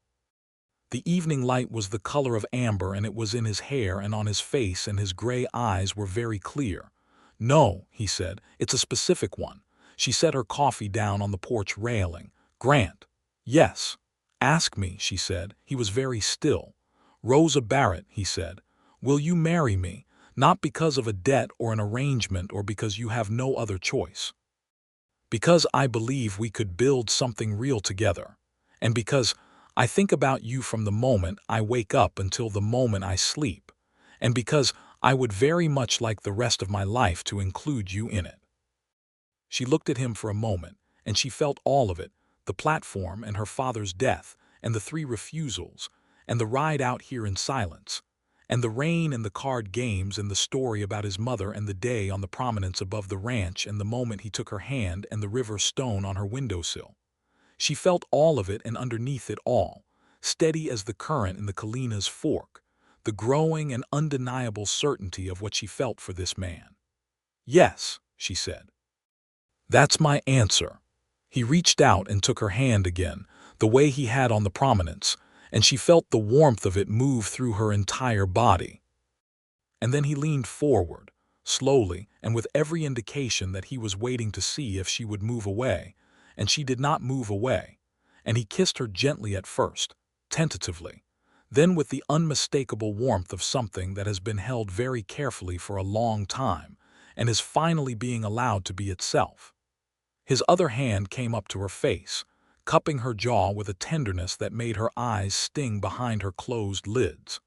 The evening light was the color of amber, and it was in his hair and on his face, and his gray eyes were very clear. "No," he said, "it's a specific one." She set her coffee down on the porch railing. "Grant." "Yes." "Ask me," she said. He was very still. "Rosa Barrett," he said, "will you marry me, not because of a debt or an arrangement or because you have no other choice? Because I believe we could build something real together, and because I think about you from the moment I wake up until the moment I sleep, and because I would very much like the rest of my life to include you in it." She looked at him for a moment, and she felt all of it, the platform and her father's death, and the 3 refusals, and the ride out here in silence, and the rain and the card games and the story about his mother and the day on the prominence above the ranch and the moment he took her hand and the river stone on her windowsill. She felt all of it, and underneath it all, steady as the current in the Kalina's fork, the growing and undeniable certainty of what she felt for this man. "Yes," she said. "That's my answer." He reached out and took her hand again, the way he had on the prominence, and she felt the warmth of it move through her entire body. And then he leaned forward, slowly and with every indication that he was waiting to see if she would move away, and she did not move away, and he kissed her gently at first, tentatively, then with the unmistakable warmth of something that has been held very carefully for a long time and is finally being allowed to be itself. His other hand came up to her face, cupping her jaw with a tenderness that made her eyes sting behind her closed lids.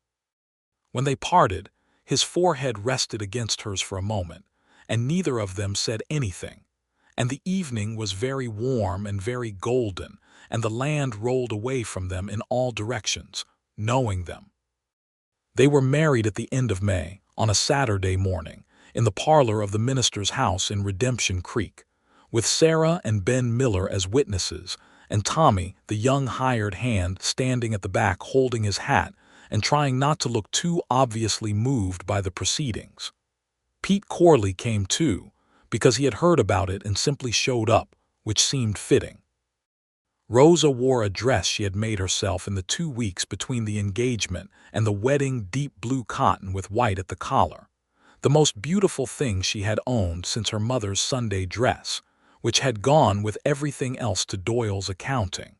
When they parted, his forehead rested against hers for a moment, and neither of them said anything. And the evening was very warm and very golden, and the land rolled away from them in all directions, knowing them. They were married at the end of May, on a Saturday morning, in the parlor of the minister's house in Redemption Creek, with Sarah and Ben Miller as witnesses, and Tommy, the young hired hand, standing at the back holding his hat and trying not to look too obviously moved by the proceedings. Pete Corley came too, because he had heard about it and simply showed up, which seemed fitting. Rosa wore a dress she had made herself in the 2 weeks between the engagement and the wedding, deep blue cotton with white at the collar, the most beautiful thing she had owned since her mother's Sunday dress, which had gone with everything else to Doyle's accounting.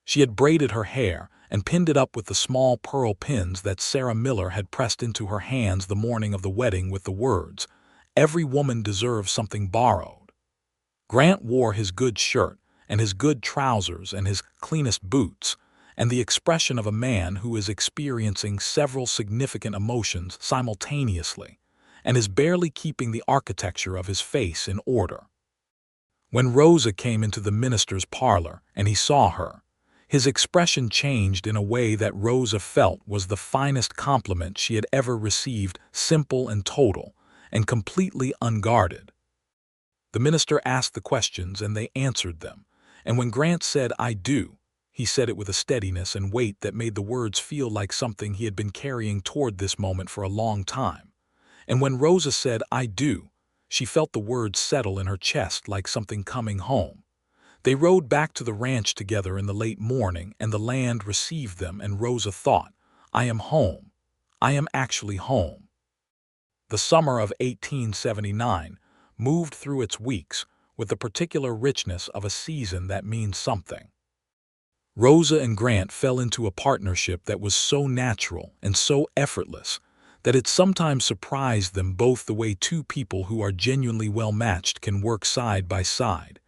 She had braided her hair and pinned it up with the small pearl pins that Sarah Miller had pressed into her hands the morning of the wedding with the words, "Every woman deserves something borrowed." Grant wore his good shirt and his good trousers and his cleanest boots, and the expression of a man who is experiencing several significant emotions simultaneously, and is barely keeping the architecture of his face in order. When Rosa came into the minister's parlor and he saw her, His expression changed in a way that Rosa felt was the finest compliment she had ever received, simple and total, and completely unguarded. The minister asked the questions and they answered them, and when Grant said, "I do," he said it with a steadiness and weight that made the words feel like something he had been carrying toward this moment for a long time. And when Rosa said, "I do," she felt the words settle in her chest like something coming home. They rode back to the ranch together in the late morning, and the land received them, and Rosa thought, "I am home. I am actually home." The summer of 1879 moved through its weeks with the particular richness of a season that means something. Rosa and Grant fell into a partnership that was so natural and so effortless that it sometimes surprised them both the way two people who are genuinely well-matched can work side by side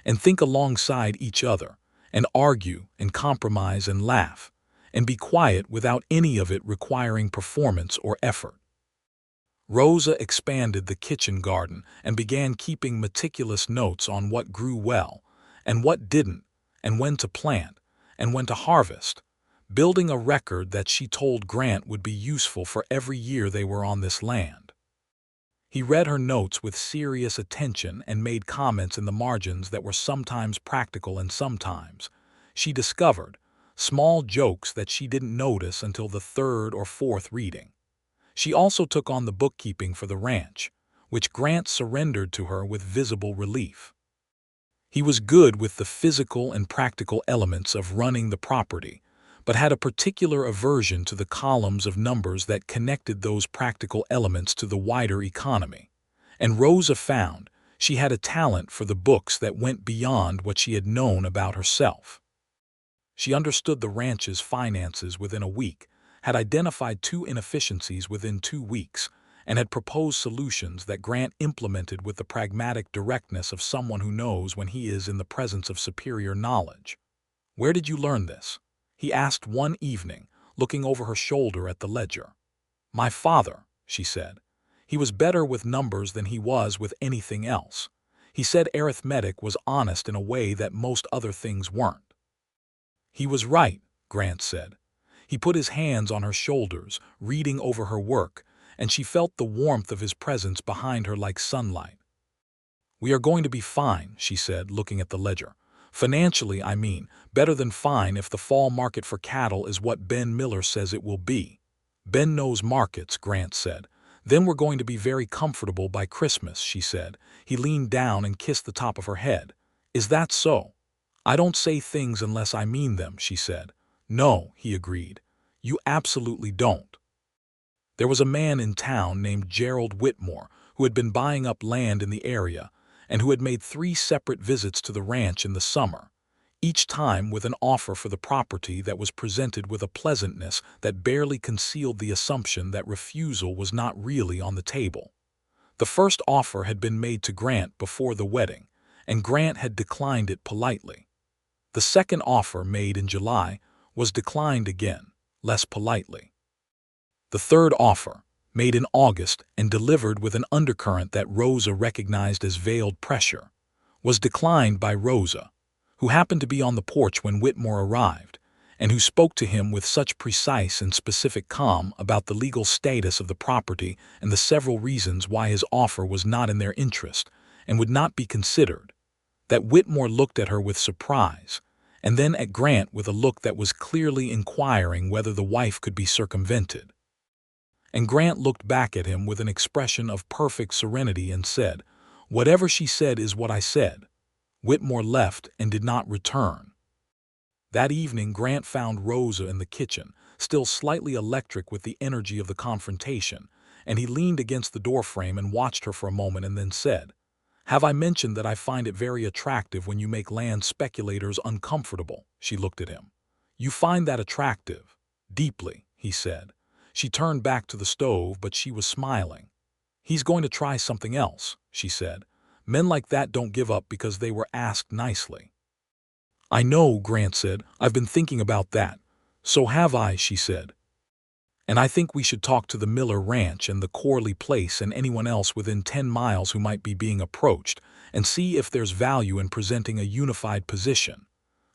and think alongside each other, and argue, and compromise, and laugh, and be quiet without any of it requiring performance or effort. Rosa expanded the kitchen garden and began keeping meticulous notes on what grew well, and what didn't, and when to plant, and when to harvest, building a record that she told Grant would be useful for every year they were on this land. He read her notes with serious attention and made comments in the margins that were sometimes practical and sometimes, she discovered, small jokes that she didn't notice until the third or fourth reading. She also took on the bookkeeping for the ranch, which Grant surrendered to her with visible relief. He was good with the physical and practical elements of running the property, but had a particular aversion to the columns of numbers that connected those practical elements to the wider economy. And Rosa found she had a talent for the books that went beyond what she had known about herself. She understood the ranch's finances within a week, had identified two inefficiencies within 2 weeks, and had proposed solutions that Grant implemented with the pragmatic directness of someone who knows when he is in the presence of superior knowledge. "Where did you learn this?" he asked one evening, looking over her shoulder at the ledger. "My father," she said. "He was better with numbers than he was with anything else. He said arithmetic was honest in a way that most other things weren't." "He was right," Grant said. He put his hands on her shoulders, reading over her work, and she felt the warmth of his presence behind her like sunlight. "We are going to be fine," she said, looking at the ledger. "Financially, I mean, better than fine if the fall market for cattle is what Ben Miller says it will be." "Ben knows markets," Grant said. "Then we're going to be very comfortable by Christmas," she said. He leaned down and kissed the top of her head. "Is that so?" "I don't say things unless I mean them," she said. "No," he agreed. "You absolutely don't." There was a man in town named Gerald Whitmore who had been buying up land in the area and who had made 3 separate visits to the ranch in the summer, each time with an offer for the property that was presented with a pleasantness that barely concealed the assumption that refusal was not really on the table. The first offer had been made to Grant before the wedding, and Grant had declined it politely. The second offer, made in July, was declined again, less politely. The third offer, made in August and delivered with an undercurrent that Rosa recognized as veiled pressure, was declined by Rosa, who happened to be on the porch when Whitmore arrived, and who spoke to him with such precise and specific calm about the legal status of the property and the several reasons why his offer was not in their interest and would not be considered, that Whitmore looked at her with surprise, and then at Grant with a look that was clearly inquiring whether the wife could be circumvented. And Grant looked back at him with an expression of perfect serenity and said, "Whatever she said is what I said." Whitmore left and did not return. That evening Grant found Rosa in the kitchen, still slightly electric with the energy of the confrontation, and he leaned against the doorframe and watched her for a moment and then said, "Have I mentioned that I find it very attractive when you make land speculators uncomfortable?" She looked at him. "You find that attractive?" "Deeply," he said. She turned back to the stove, but she was smiling. "He's going to try something else," she said. "Men like that don't give up because they were asked nicely." "I know," Grant said. "I've been thinking about that." "So have I," she said. "And I think we should talk to the Miller Ranch and the Corley place and anyone else within 10 miles who might be being approached, and see if there's value in presenting a unified position.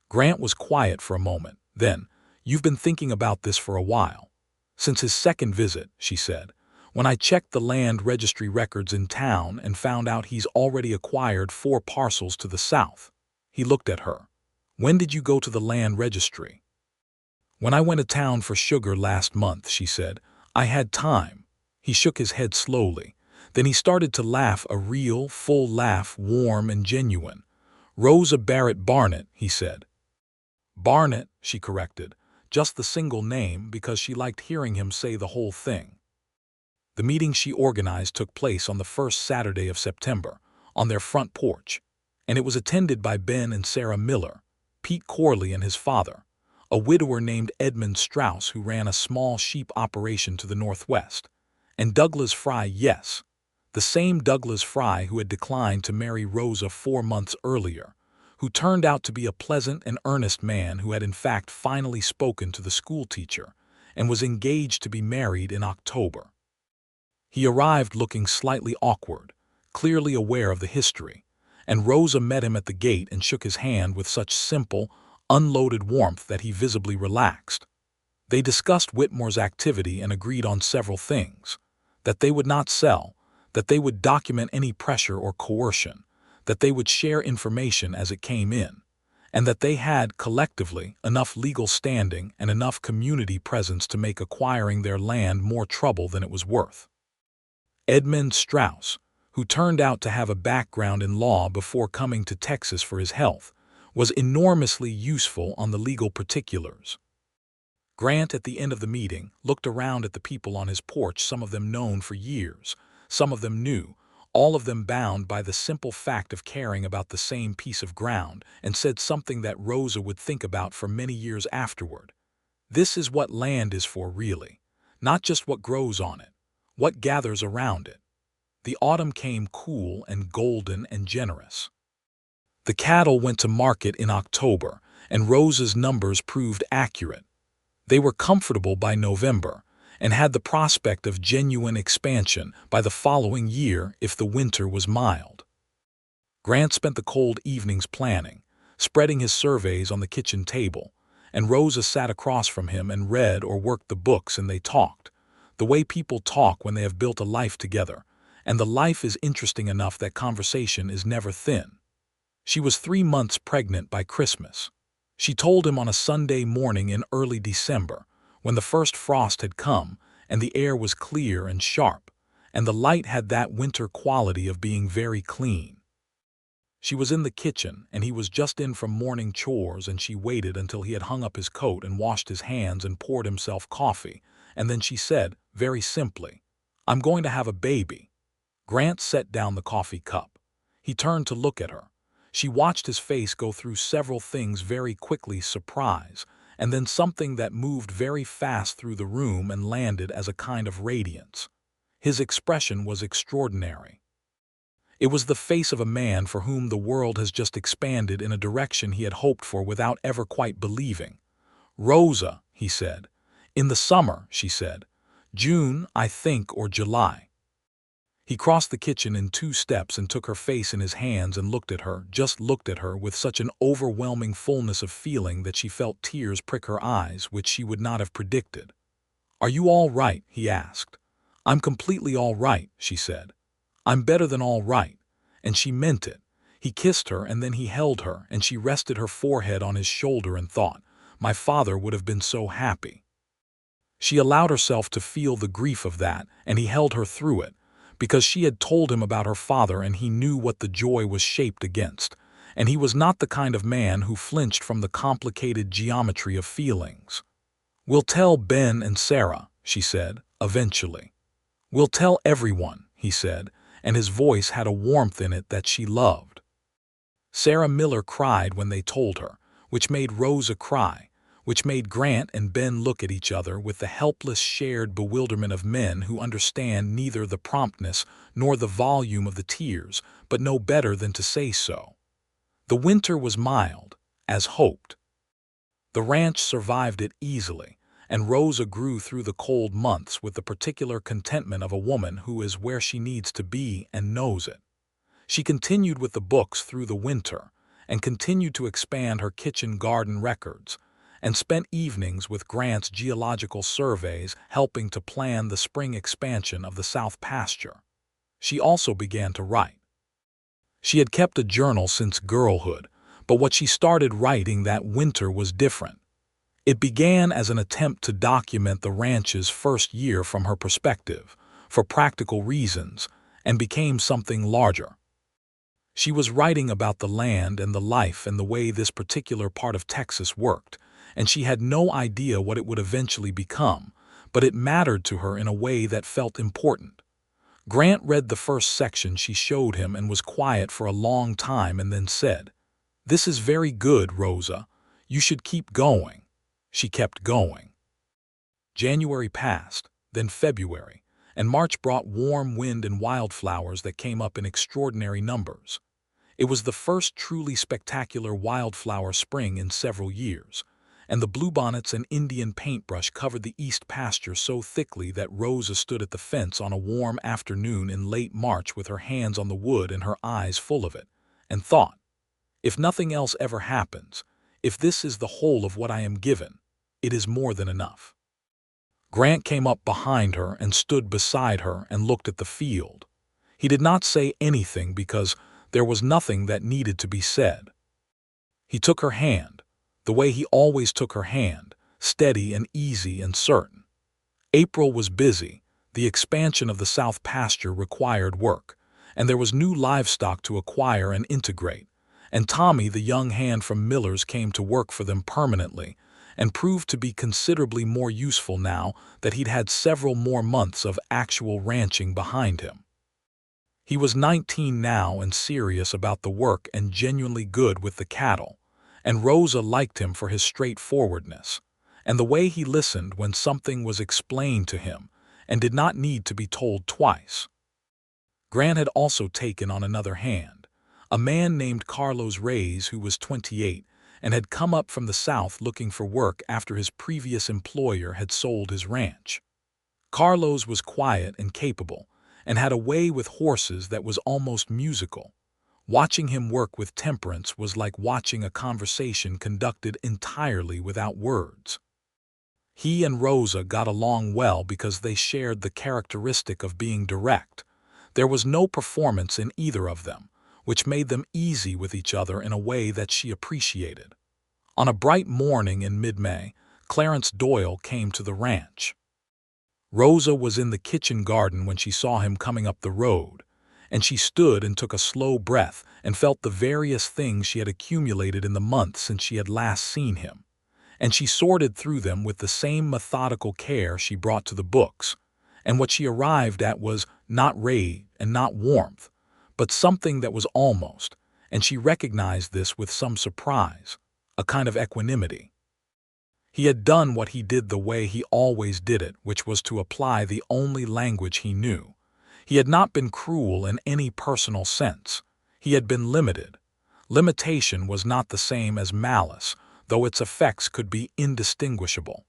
Grant was quiet for a moment. Then, "You've been thinking about this for a while." "Since his second visit," she said. "When I checked the land registry records in town and found out he's already acquired 4 parcels to the south." He looked at her. "When did you go to the land registry?" "When I went to town for sugar last month," she said. "I had time." He shook his head slowly. Then he started to laugh, a real, full laugh, warm and genuine. "Rosa Barrett, he said. "Barnett," she corrected, just the single name because she liked hearing him say the whole thing. The meeting she organized took place on the first Saturday of September, on their front porch, and it was attended by Ben and Sarah Miller, Pete Corley and his father, a widower named Edmund Strauss who ran a small sheep operation to the northwest, and Douglas Fry, yes, the same Douglas Fry who had declined to marry Rosa 4 months earlier, who turned out to be a pleasant and earnest man who had in fact finally spoken to the schoolteacher and was engaged to be married in October. He arrived looking slightly awkward, clearly aware of the history, and Rosa met him at the gate and shook his hand with such simple, unloaded warmth that he visibly relaxed. They discussed Whitmore's activity and agreed on several things: that they would not sell, that they would document any pressure or coercion, that they would share information as it came in, and that they had, collectively, enough legal standing and enough community presence to make acquiring their land more trouble than it was worth. Edmund Strauss, who turned out to have a background in law before coming to Texas for his health, was enormously useful on the legal particulars. Grant, at the end of the meeting, looked around at the people on his porch, some of them known for years, some of them new, all of them bound by the simple fact of caring about the same piece of ground, and said something that Rosa would think about for many years afterward. "This is what land is for, really. Not just what grows on it, what gathers around it." The autumn came cool and golden and generous. The cattle went to market in October, and Rosa's numbers proved accurate. They were comfortable by November, and had the prospect of genuine expansion by the following year if the winter was mild. Grant spent the cold evenings planning, spreading his surveys on the kitchen table, and Rosa sat across from him and read or worked the books, and they talked, the way people talk when they have built a life together, and the life is interesting enough that conversation is never thin. She was 3 months pregnant by Christmas. She told him on a Sunday morning in early December, when the first frost had come, and the air was clear and sharp, and the light had that winter quality of being very clean. She was in the kitchen, and he was just in from morning chores, and she waited until he had hung up his coat and washed his hands and poured himself coffee, and then she said, very simply, "I'm going to have a baby." Grant set down the coffee cup. He turned to look at her. She watched his face go through several things very quickly: surprise, and then something that moved very fast through the room and landed as a kind of radiance. His expression was extraordinary. It was the face of a man for whom the world has just expanded in a direction he had hoped for without ever quite believing. "Rosa," he said. "In the summer," she said. "June, I think, or July." He crossed the kitchen in 2 steps and took her face in his hands and looked at her, just looked at her with such an overwhelming fullness of feeling that she felt tears prick her eyes, which she would not have predicted. "Are you all right?" he asked. "I'm completely all right," she said. "I'm better than all right." And she meant it. He kissed her, and then he held her, and she rested her forehead on his shoulder and thought, "My father would have been so happy." She allowed herself to feel the grief of that, and he held her through it, because she had told him about her father and he knew what the joy was shaped against, and he was not the kind of man who flinched from the complicated geometry of feelings. "We'll tell Ben and Sarah," she said, eventually. "We'll tell everyone," he said, and his voice had a warmth in it that she loved. Sarah Miller cried when they told her, which made Rosa cry, which made Grant and Ben look at each other with the helpless shared bewilderment of men who understand neither the promptness nor the volume of the tears, but know better than to say so. The winter was mild, as hoped. The ranch survived it easily, and Rosa grew through the cold months with the particular contentment of a woman who is where she needs to be and knows it. She continued with the books through the winter, and continued to expand her kitchen garden records, and spent evenings with Grant's geological surveys helping to plan the spring expansion of the South Pasture. She also began to write. She had kept a journal since girlhood, but what she started writing that winter was different. It began as an attempt to document the ranch's first year from her perspective, for practical reasons, and became something larger. She was writing about the land and the life and the way this particular part of Texas worked, and she had no idea what it would eventually become, but it mattered to her in a way that felt important. Grant read the first section she showed him and was quiet for a long time and then said, "This is very good, Rosa. You should keep going." She kept going. January passed, then February, and March brought warm wind and wildflowers that came up in extraordinary numbers. It was the first truly spectacular wildflower spring in several years, and the bluebonnets and Indian paintbrush covered the east pasture so thickly that Rosa stood at the fence on a warm afternoon in late March with her hands on the wood and her eyes full of it, and thought, if nothing else ever happens, if this is the whole of what I am given, it is more than enough. Grant came up behind her and stood beside her and looked at the field. He did not say anything because there was nothing that needed to be said. He took her hand, the way he always took her hand, steady and easy and certain. April was busy. The expansion of the South Pasture required work, and there was new livestock to acquire and integrate, and Tommy, the young hand from Miller's, came to work for them permanently and proved to be considerably more useful now that he'd had several more months of actual ranching behind him. He was 19 now and serious about the work and genuinely good with the cattle, and Rosa liked him for his straightforwardness and the way he listened when something was explained to him and did not need to be told twice. Grant had also taken on another hand, a man named Carlos Reyes who was 28 and had come up from the south looking for work after his previous employer had sold his ranch. Carlos was quiet and capable, and had a way with horses that was almost musical. Watching him work with Temperance was like watching a conversation conducted entirely without words. He and Rosa got along well because they shared the characteristic of being direct. There was no performance in either of them, which made them easy with each other in a way that she appreciated. On a bright morning in mid-May, Clarence Doyle came to the ranch. Rosa was in the kitchen garden when she saw him coming up the road, and she stood and took a slow breath and felt the various things she had accumulated in the months since she had last seen him, and she sorted through them with the same methodical care she brought to the books, and what she arrived at was not rage and not warmth, but something that was almost, and she recognized this with some surprise, a kind of equanimity. He had done what he did the way he always did it, which was to apply the only language he knew. He had not been cruel in any personal sense. He had been limited. Limitation was not the same as malice, though its effects could be indistinguishable.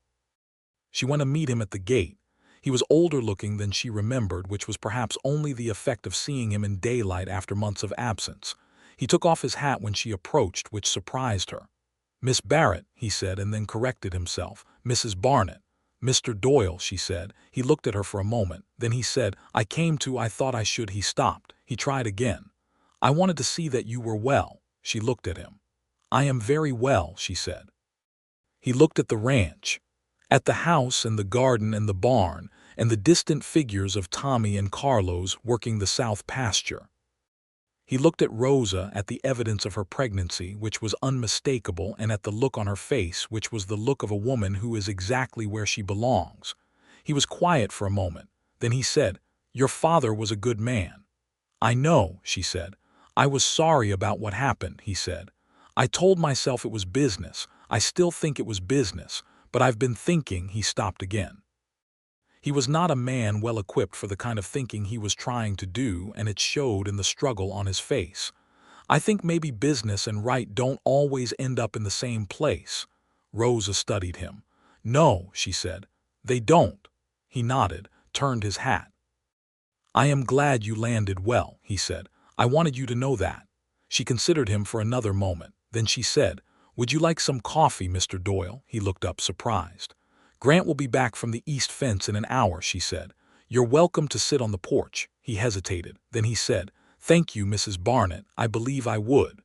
She went to meet him at the gate. He was older looking than she remembered, which was perhaps only the effect of seeing him in daylight after months of absence. He took off his hat when she approached, which surprised her. "Miss Barrett," he said, and then corrected himself. "Mrs. Barnett." "Mr. Doyle," she said. He looked at her for a moment. Then he said, I thought I should." He stopped. He tried again. "I wanted to see that you were well." She looked at him. "I am very well," she said. He looked at the ranch, at the house and the garden and the barn, and the distant figures of Tommy and Carlos working the South Pasture. He looked at Rosa, at the evidence of her pregnancy, which was unmistakable, and at the look on her face, which was the look of a woman who is exactly where she belongs. He was quiet for a moment. Then he said, "Your father was a good man." "I know," she said. "I was sorry about what happened," he said. "I told myself it was business. I still think it was business, but I've been thinking." He stopped again. He was not a man well equipped for the kind of thinking he was trying to do, and it showed in the struggle on his face. "I think maybe business and right don't always end up in the same place." Rosa studied him. "No," she said, "they don't." He nodded, turned his hat. "I am glad you landed well," he said. "I wanted you to know that." She considered him for another moment. Then she said, "Would you like some coffee, Mr. Doyle?" He looked up, surprised. "Grant will be back from the east fence in an hour," she said. "You're welcome to sit on the porch." He hesitated. Then he said, "Thank you, Mrs. Barnett. I believe I would."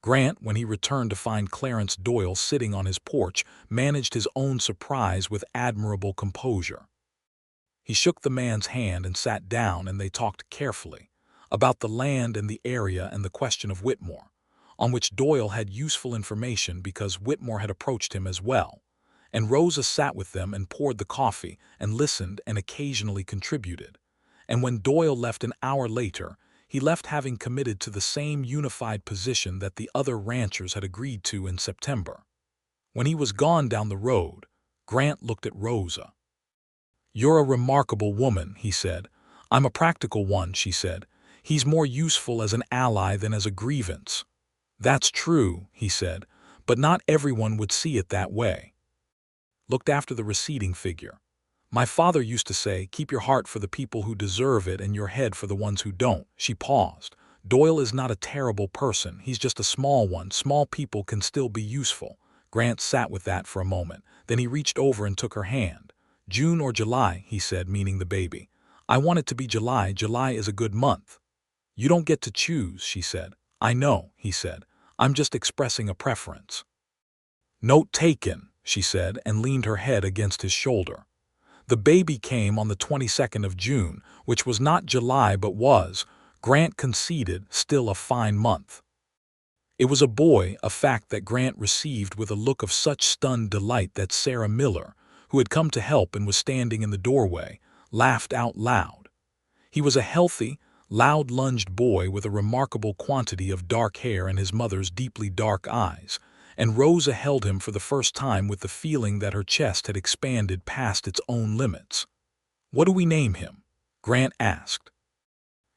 Grant, when he returned to find Clarence Doyle sitting on his porch, managed his own surprise with admirable composure. He shook the man's hand and sat down, and they talked carefully about the land and the area and the question of Whitmore, on which Doyle had useful information because Whitmore had approached him as well. And Rosa sat with them and poured the coffee and listened and occasionally contributed. And when Doyle left an hour later, he left having committed to the same unified position that the other ranchers had agreed to in September. When he was gone down the road, Grant looked at Rosa. "You're a remarkable woman," he said. "I'm a practical one," she said. "He's more useful as an ally than as a grievance." "That's true," he said, "but not everyone would see it that way." Looked after the receding figure. "My father used to say, keep your heart for the people who deserve it and your head for the ones who don't." She paused. "Doyle is not a terrible person. He's just a small one. Small people can still be useful." Grant sat with that for a moment. Then he reached over and took her hand. "June or July," he said, meaning the baby. "I want it to be July. July is a good month." "You don't get to choose," she said. "I know," he said. "I'm just expressing a preference." "Note taken," she said, and leaned her head against his shoulder. The baby came on the 22nd of June, which was not July but was, Grant conceded, still a fine month. It was a boy, a fact that Grant received with a look of such stunned delight that Sarah Miller, who had come to help and was standing in the doorway, laughed out loud. He was a healthy, loud-lunged boy with a remarkable quantity of dark hair and his mother's deeply dark eyes, and Rosa held him for the first time with the feeling that her chest had expanded past its own limits. "What do we name him?" Grant asked.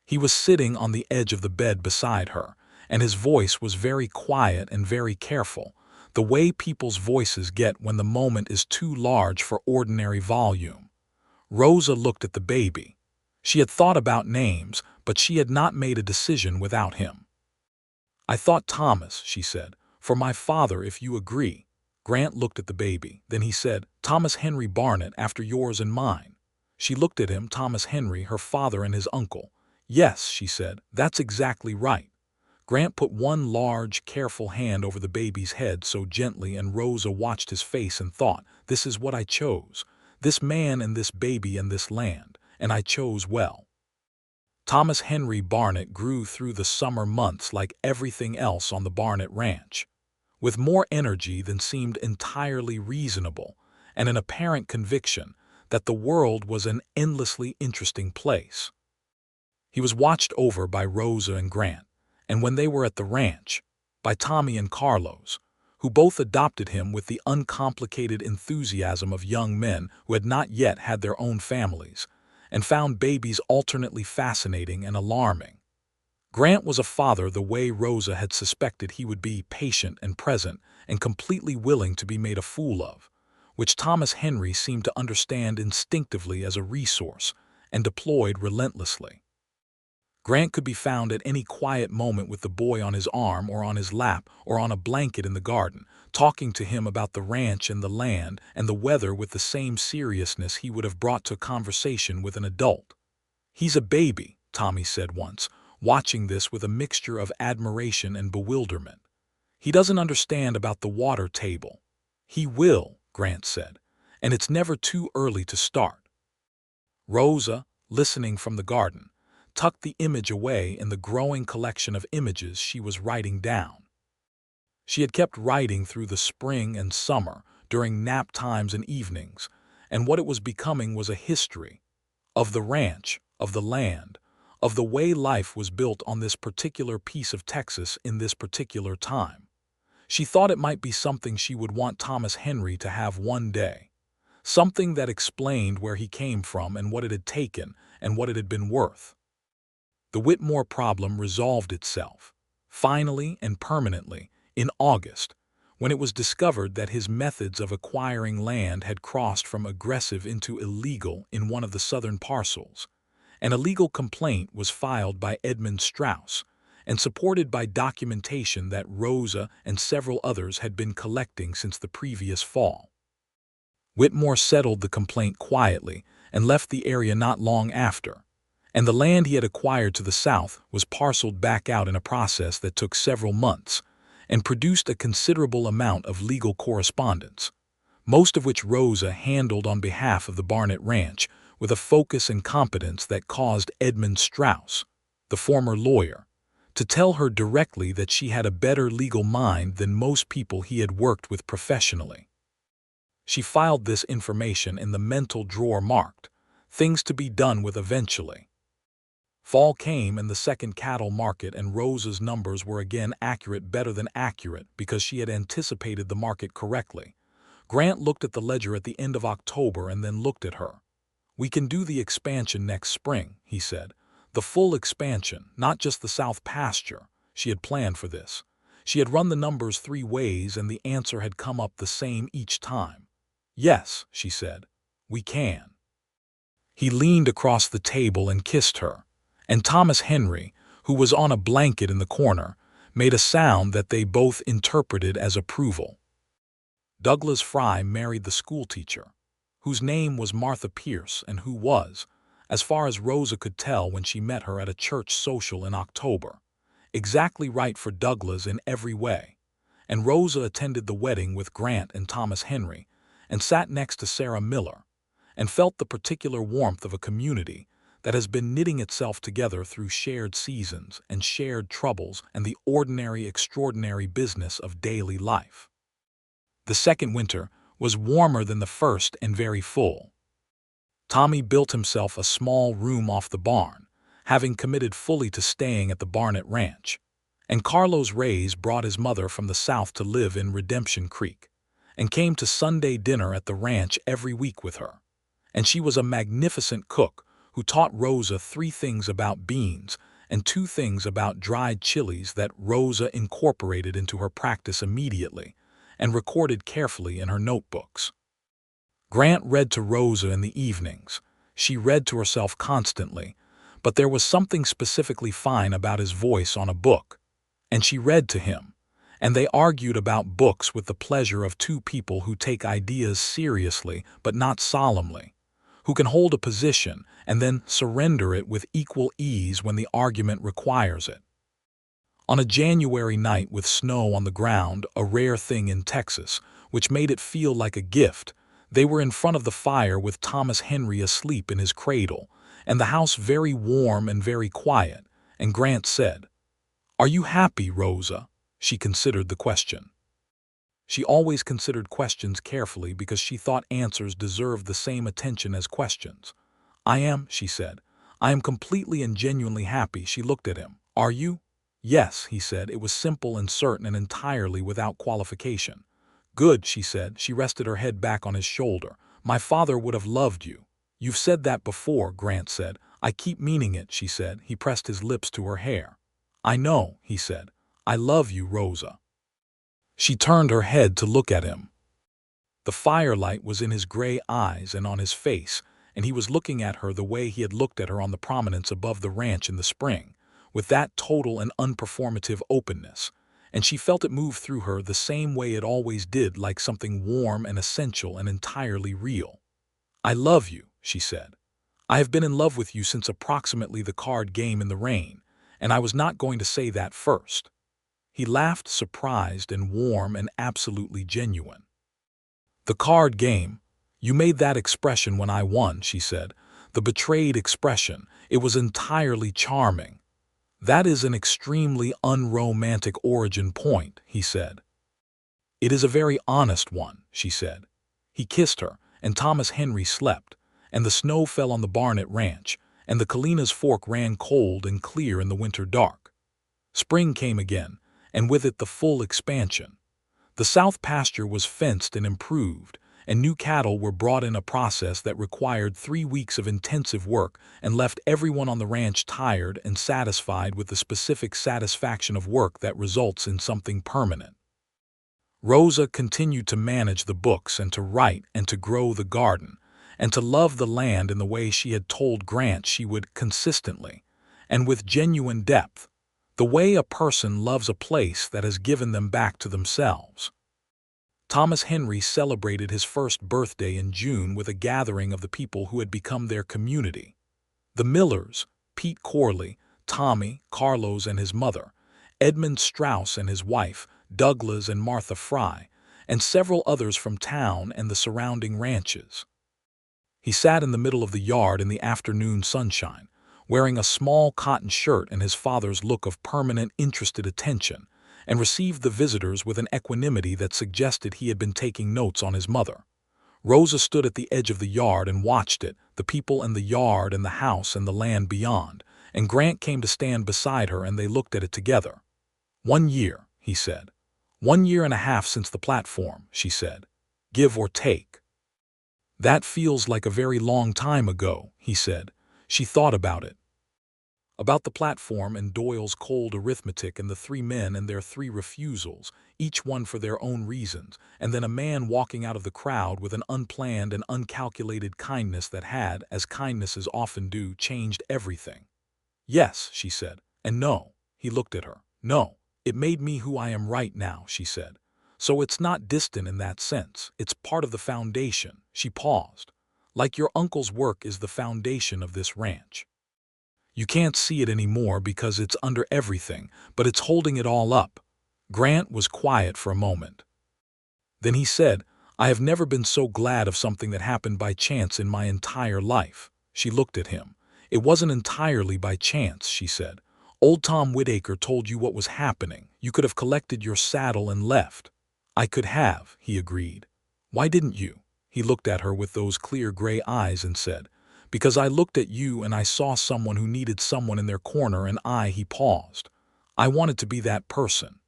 He was sitting on the edge of the bed beside her, and his voice was very quiet and very careful, the way people's voices get when the moment is too large for ordinary volume. Rosa looked at the baby. She had thought about names, but she had not made a decision without him. "I thought Thomas," she said, "for my father, if you agree." Grant looked at the baby. Then he said, "Thomas Henry Barnett, after yours and mine." She looked at him. Thomas Henry, her father and his uncle. "Yes," she said, "that's exactly right." Grant put one large, careful hand over the baby's head so gently, and Rosa watched his face and thought, "This is what I chose. This man and this baby and this land, and I chose well." Thomas Henry Barnett grew through the summer months like everything else on the Barnett Ranch, with more energy than seemed entirely reasonable, and an apparent conviction that the world was an endlessly interesting place. He was watched over by Rosa and Grant, and when they were at the ranch, by Tommy and Carlos, who both adopted him with the uncomplicated enthusiasm of young men who had not yet had their own families, and found babies alternately fascinating and alarming. Grant was a father the way Rosa had suspected he would be, patient and present and completely willing to be made a fool of, which Thomas Henry seemed to understand instinctively as a resource and deployed relentlessly. Grant could be found at any quiet moment with the boy on his arm or on his lap or on a blanket in the garden, talking to him about the ranch and the land and the weather with the same seriousness he would have brought to conversation with an adult. "He's a baby," Tommy said once, watching this with a mixture of admiration and bewilderment. "He doesn't understand about the water table." "He will," Grant said, "and it's never too early to start." Rosa, listening from the garden, tucked the image away in the growing collection of images she was writing down. She had kept writing through the spring and summer, during nap times and evenings, and what it was becoming was a history of the ranch, of the land, of the way life was built on this particular piece of Texas in this particular time. She thought it might be something she would want Thomas Henry to have one day, something that explained where he came from and what it had taken and what it had been worth. The Whitmore problem resolved itself, finally and permanently, in August, when it was discovered that his methods of acquiring land had crossed from aggressive into illegal in one of the southern parcels. An illegal complaint was filed by Edmund Strauss, and supported by documentation that Rosa and several others had been collecting since the previous fall. Whitmore settled the complaint quietly and left the area not long after, and the land he had acquired to the south was parceled back out in a process that took several months and produced a considerable amount of legal correspondence, most of which Rosa handled on behalf of the Barnett Ranch with a focus and competence that caused Edmund Strauss, the former lawyer, to tell her directly that she had a better legal mind than most people he had worked with professionally. She filed this information in the mental drawer marked, "Things to be done with eventually." Fall came and the second cattle market, and Rosa's numbers were again accurate, better than accurate, because she had anticipated the market correctly. Grant looked at the ledger at the end of October and then looked at her. "We can do the expansion next spring," he said. "The full expansion, not just the south pasture." She had planned for this. She had run the numbers 3 ways and the answer had come up the same each time. "Yes," she said, "we can." He leaned across the table and kissed her, and Thomas Henry, who was on a blanket in the corner, made a sound that they both interpreted as approval. Douglas Fry married the schoolteacher, whose name was Martha Pierce and who was, as far as Rosa could tell when she met her at a church social in October, exactly right for Douglas in every way. And Rosa attended the wedding with Grant and Thomas Henry, and sat next to Sarah Miller, and felt the particular warmth of a community that has been knitting itself together through shared seasons and shared troubles and the ordinary, extraordinary business of daily life. The second winter was warmer than the first and very full. Tommy built himself a small room off the barn, having committed fully to staying at the Barnett Ranch, and Carlos Reyes brought his mother from the south to live in Redemption Creek, and came to Sunday dinner at the ranch every week with her. And she was a magnificent cook who taught Rosa 3 things about beans and 2 things about dried chilies that Rosa incorporated into her practice immediately and recorded carefully in her notebooks. Grant read to Rosa in the evenings. She read to herself constantly, but there was something specifically fine about his voice on a book, and she read to him, and they argued about books with the pleasure of 2 people who take ideas seriously but not solemnly, who can hold a position and then surrender it with equal ease when the argument requires it. On a January night with snow on the ground, a rare thing in Texas, which made it feel like a gift, they were in front of the fire with Thomas Henry asleep in his cradle, and the house very warm and very quiet, and Grant said, "Are you happy, Rosa?" She considered the question. She always considered questions carefully because she thought answers deserved the same attention as questions. "I am," she said. "I am completely and genuinely happy." She looked at him. "Are you?" "Yes," he said. It was simple and certain and entirely without qualification. "Good," she said. She rested her head back on his shoulder. "My father would have loved you." "You've said that before," Grant said. "I keep meaning it," she said. He pressed his lips to her hair. "I know," he said. "I love you, Rosa." She turned her head to look at him. The firelight was in his gray eyes and on his face, and he was looking at her the way he had looked at her on the prominence above the ranch in the spring, with that total and unperformative openness, and she felt it move through her the same way it always did, like something warm and essential and entirely real. "I love you," she said. "I have been in love with you since approximately the card game in the rain, and I was not going to say that first." He laughed, surprised and warm and absolutely genuine. "The card game? You made that expression when I won," she said. "The betrayed expression. It was entirely charming." "That is an extremely unromantic origin point," he said. "It is a very honest one," she said. He kissed her, and Thomas Henry slept, and the snow fell on the Barnett Ranch, and the Kalina's Fork ran cold and clear in the winter dark. Spring came again, and with it the full expansion. The south pasture was fenced and improved, and new cattle were brought in, a process that required 3 weeks of intensive work and left everyone on the ranch tired and satisfied with the specific satisfaction of work that results in something permanent. Rosa continued to manage the books and to write and to grow the garden and to love the land in the way she had told Grant she would, consistently and with genuine depth. The way a person loves a place that has given them back to themselves. Thomas Henry celebrated his first birthday in June with a gathering of the people who had become their community. The Millers, Pete Corley, Tommy, Carlos and his mother, Edmund Strauss and his wife, Douglas and Martha Fry, and several others from town and the surrounding ranches. He sat in the middle of the yard in the afternoon sunshine, wearing a small cotton shirt and his father's look of permanent interested attention, and received the visitors with an equanimity that suggested he had been taking notes on his mother. Rosa stood at the edge of the yard and watched it, the people and the yard and the house and the land beyond, and Grant came to stand beside her and they looked at it together. 1 year, he said. 1 year and a half since the platform, she said. Give or take. That feels like a very long time ago, he said. She thought about it. About the platform and Doyle's cold arithmetic and the 3 men and their 3 refusals, each one for their own reasons, and then a man walking out of the crowd with an unplanned and uncalculated kindness that had, as kindnesses often do, changed everything. Yes, she said, and no. He looked at her. No, it made me who I am right now, she said. So it's not distant in that sense. It's part of the foundation. She paused. Like your uncle's work is the foundation of this ranch. You can't see it anymore because it's under everything, but it's holding it all up. Grant was quiet for a moment. Then he said, I have never been so glad of something that happened by chance in my entire life. She looked at him. It wasn't entirely by chance, she said. Old Tom Whitaker told you what was happening. You could have collected your saddle and left. I could have, he agreed. Why didn't you? He looked at her with those clear gray eyes and said, because I looked at you and I saw someone who needed someone in their corner and he paused. I wanted to be that person.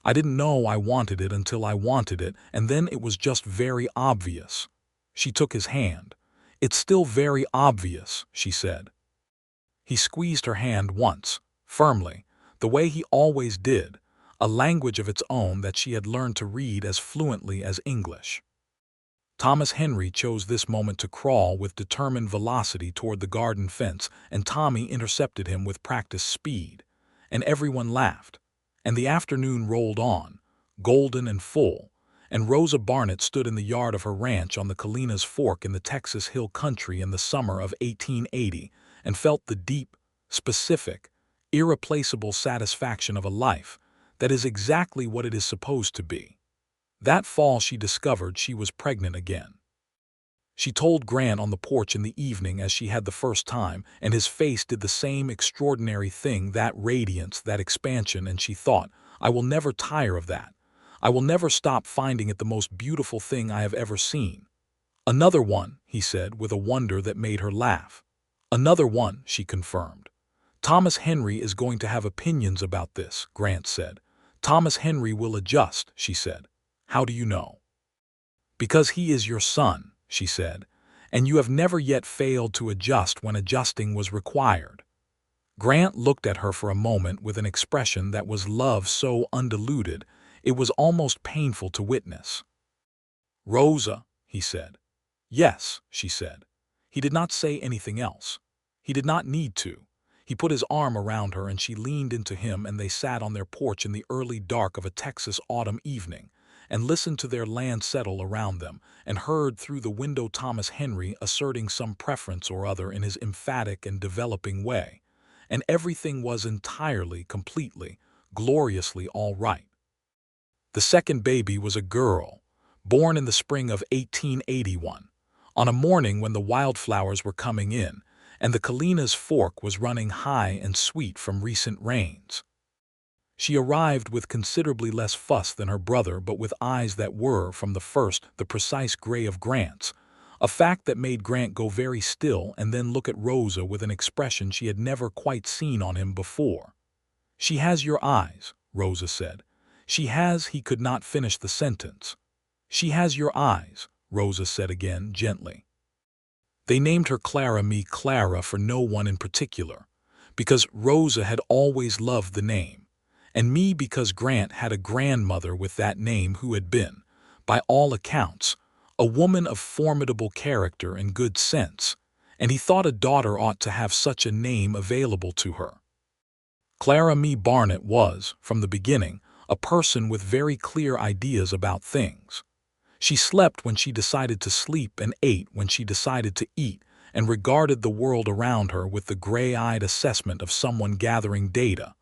I didn't know I wanted it until I wanted it, and then it was just very obvious. She took his hand. It's still very obvious, she said. He squeezed her hand once, firmly, the way he always did, a language of its own that she had learned to read as fluently as English. Thomas Henry chose this moment to crawl with determined velocity toward the garden fence, and Tommy intercepted him with practiced speed. And everyone laughed. And the afternoon rolled on, golden and full, and Rosa Barrett stood in the yard of her ranch on the Colinas Fork in the Texas Hill Country in the summer of 1880 and felt the deep, specific, irreplaceable satisfaction of a life that is exactly what it is supposed to be. That fall she discovered she was pregnant again. She told Grant on the porch in the evening as she had the first time, and his face did the same extraordinary thing, that radiance, that expansion, and she thought, I will never tire of that. I will never stop finding it the most beautiful thing I have ever seen. Another one, he said, with a wonder that made her laugh. Another one, she confirmed. Thomas Henry is going to have opinions about this, Grant said. Thomas Henry will adjust, she said. How do you know? Because he is your son, she said, and you have never yet failed to adjust when adjusting was required. Grant looked at her for a moment with an expression that was love so undiluted it was almost painful to witness. Rosa, he said. Yes, she said. He did not say anything else. He did not need to. He put his arm around her and she leaned into him, and they sat on their porch in the early dark of a Texas autumn evening and listened to their land settle around them, and heard through the window Thomas Henry asserting some preference or other in his emphatic and developing way, and everything was entirely, completely, gloriously all right. The second baby was a girl, born in the spring of 1881, on a morning when the wildflowers were coming in, and the Colinas Fork was running high and sweet from recent rains. She arrived with considerably less fuss than her brother, but with eyes that were, from the first, the precise gray of Grant's, a fact that made Grant go very still and then look at Rosa with an expression she had never quite seen on him before. She has your eyes, Rosa said. She has. He could not finish the sentence. She has your eyes, Rosa said again, gently. They named her Clara for no one in particular, because Rosa had always loved the name, and me because Grant had a grandmother with that name who had been, by all accounts, a woman of formidable character and good sense, and he thought a daughter ought to have such a name available to her. Barnett was, from the beginning, a person with very clear ideas about things. She slept when she decided to sleep and ate when she decided to eat, and regarded the world around her with the gray-eyed assessment of someone gathering data.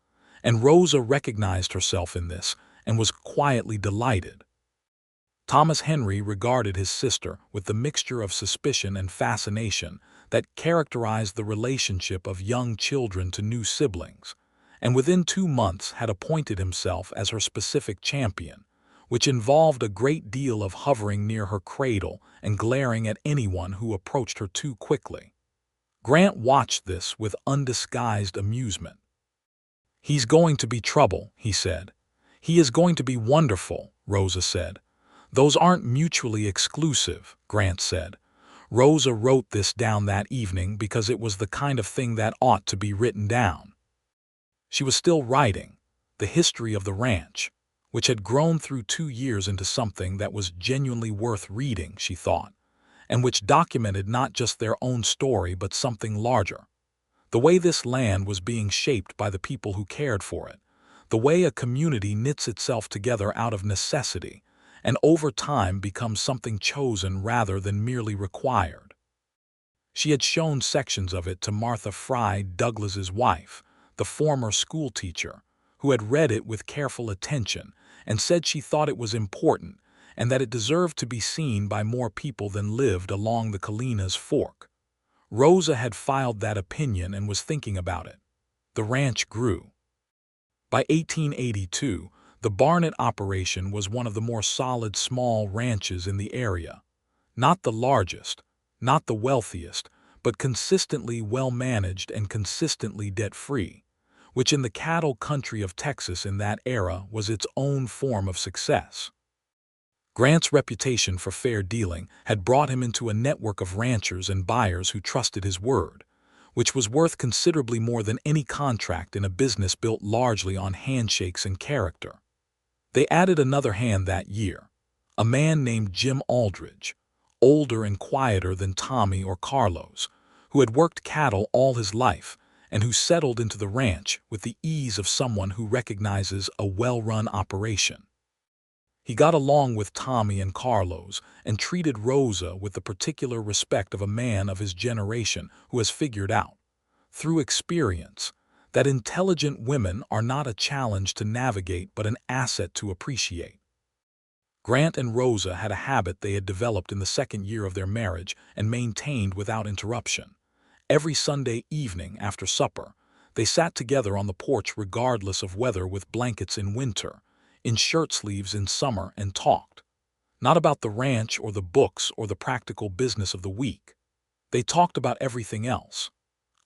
And Rosa recognized herself in this and was quietly delighted. Thomas Henry regarded his sister with the mixture of suspicion and fascination that characterized the relationship of young children to new siblings, and within 2 months had appointed himself as her specific champion, which involved a great deal of hovering near her cradle and glaring at anyone who approached her too quickly. Grant watched this with undisguised amusement. "He's going to be trouble," he said. "He is going to be wonderful," Rosa said. "Those aren't mutually exclusive," Grant said. Rosa wrote this down that evening because it was the kind of thing that ought to be written down. She was still writing the history of the ranch, which had grown through 2 years into something that was genuinely worth reading, she thought, and which documented not just their own story but something larger. The way this land was being shaped by the people who cared for it, the way a community knits itself together out of necessity, and over time becomes something chosen rather than merely required. She had shown sections of it to Martha Fry Douglas's wife, the former schoolteacher, who had read it with careful attention and said she thought it was important and that it deserved to be seen by more people than lived along the Kalina's Fork. Rosa had filed that opinion and was thinking about it. The ranch grew. By 1882, the Barnett operation was one of the more solid small ranches in the area. Not the largest, not the wealthiest, but consistently well-managed and consistently debt-free, which in the cattle country of Texas in that era was its own form of success. Grant's reputation for fair dealing had brought him into a network of ranchers and buyers who trusted his word, which was worth considerably more than any contract in a business built largely on handshakes and character. They added another hand that year, a man named Jim Aldridge, older and quieter than Tommy or Carlos, who had worked cattle all his life and who settled into the ranch with the ease of someone who recognizes a well-run operation. He got along with Tommy and Carlos and treated Rosa with the particular respect of a man of his generation who has figured out, through experience, that intelligent women are not a challenge to navigate but an asset to appreciate. Grant and Rosa had a habit they had developed in the second year of their marriage and maintained without interruption. Every Sunday evening after supper, they sat together on the porch regardless of weather, with blankets in winter, in shirt sleeves in summer, and talked. Not about the ranch or the books or the practical business of the week. They talked about everything else.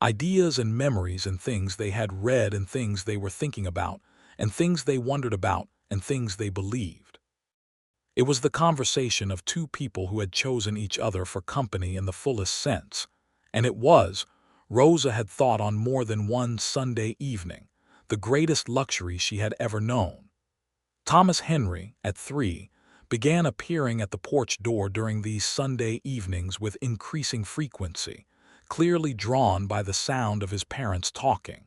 Ideas and memories and things they had read and things they were thinking about and things they wondered about and things they believed. It was the conversation of two people who had chosen each other for company in the fullest sense, and it was, Rosa had thought on more than one Sunday evening, the greatest luxury she had ever known. Thomas Henry, at 3, began appearing at the porch door during these Sunday evenings with increasing frequency, clearly drawn by the sound of his parents talking.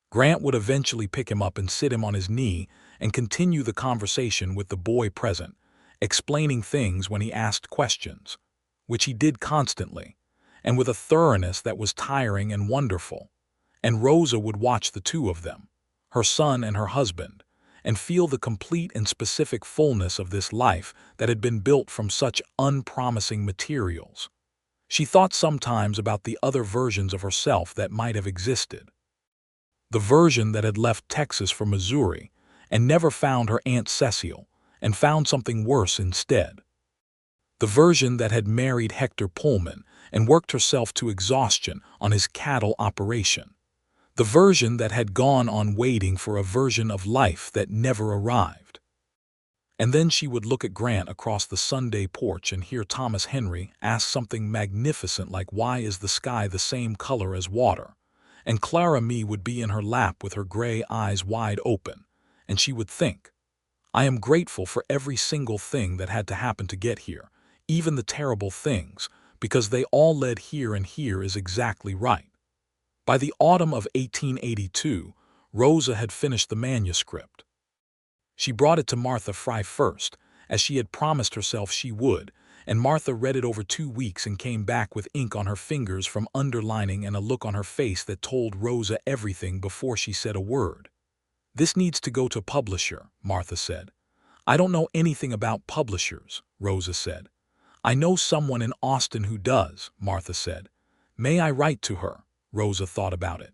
Grant would eventually pick him up and sit him on his knee and continue the conversation with the boy present, explaining things when he asked questions, which he did constantly, and with a thoroughness that was tiring and wonderful. And Rosa would watch the two of them, her son and her husband, and feel the complete and specific fullness of this life that had been built from such unpromising materials. She thought sometimes about the other versions of herself that might have existed. The version that had left Texas for Missouri and never found her Aunt Cecile and found something worse instead. The version that had married Hector Pullman and worked herself to exhaustion on his cattle operation. The version that had gone on waiting for a version of life that never arrived. And then she would look at Grant across the Sunday porch and hear Thomas Henry ask something magnificent like, "Why is the sky the same color as water?" And Clara Mee would be in her lap with her gray eyes wide open, and she would think, "I am grateful for every single thing that had to happen to get here, even the terrible things, because they all led here, and here is exactly right." By the autumn of 1882, Rosa had finished the manuscript. She brought it to Martha Fry first, as she had promised herself she would, and Martha read it over 2 weeks and came back with ink on her fingers from underlining and a look on her face that told Rosa everything before she said a word. "This needs to go to publisher," Martha said. "I don't know anything about publishers," Rosa said. "I know someone in Austin who does," Martha said. "May I write to her?" Rosa thought about it.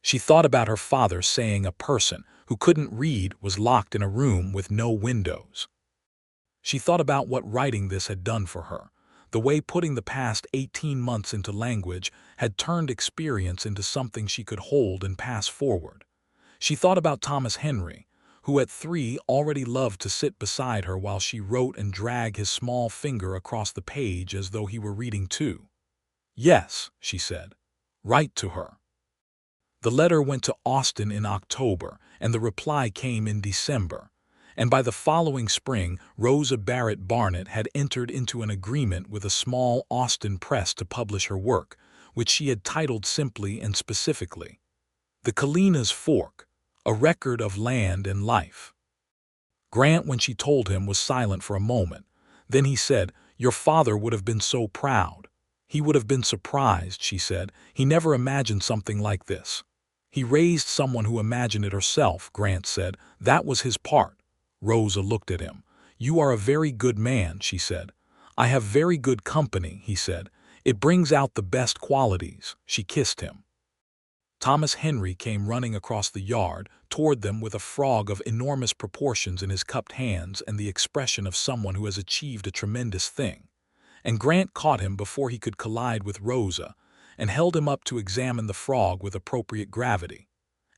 She thought about her father saying a person who couldn't read was locked in a room with no windows. She thought about what writing this had done for her, the way putting the past 18 months into language had turned experience into something she could hold and pass forward. She thought about Thomas Henry, who at 3 already loved to sit beside her while she wrote and drag his small finger across the page as though he were reading too. "Yes," she said. "Write to her." The letter went to Austin in October, and the reply came in December. And by the following spring, Rosa Barrett had entered into an agreement with a small Austin press to publish her work, which she had titled simply and specifically, "The Kalina's Fork, a Record of Land and Life." Grant, when she told him, was silent for a moment. Then he said, "Your father would have been so proud. He would have been surprised," she said. "He never imagined something like this." "He raised someone who imagined it herself," Grant said. "That was his part." Rosa looked at him. "You are a very good man," she said. "I have very good company," he said. "It brings out the best qualities." She kissed him. Thomas Henry came running across the yard toward them with a frog of enormous proportions in his cupped hands and the expression of someone who has achieved a tremendous thing. And Grant caught him before he could collide with Rosa and held him up to examine the frog with appropriate gravity.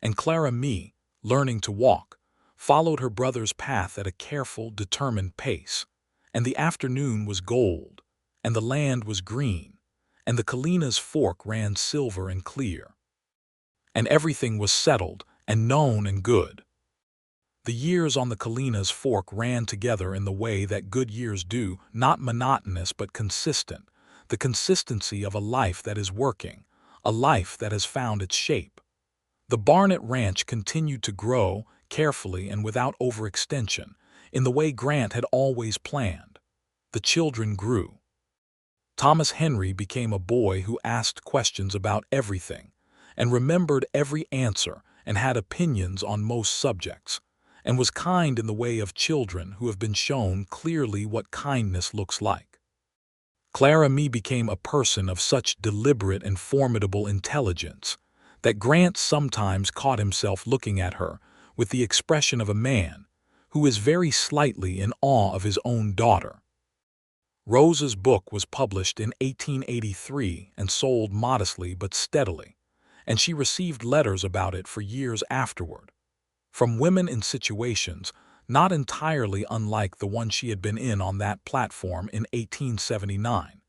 And Clara Mee, learning to walk, followed her brother's path at a careful, determined pace. And the afternoon was gold, and the land was green, and the Kalina's Fork ran silver and clear. And everything was settled and known and good. The years on the Kalina's Fork ran together in the way that good years do, not monotonous but consistent, the consistency of a life that is working, a life that has found its shape. The Barnett Ranch continued to grow, carefully and without overextension, in the way Grant had always planned. The children grew. Thomas Henry became a boy who asked questions about everything, and remembered every answer and had opinions on most subjects, and was kind in the way of children who have been shown clearly what kindness looks like. Clara Mee became a person of such deliberate and formidable intelligence that Grant sometimes caught himself looking at her with the expression of a man who is very slightly in awe of his own daughter. Rosa's book was published in 1883 and sold modestly but steadily, and she received letters about it for years afterward, from women in situations not entirely unlike the one she had been in on that platform in 1879,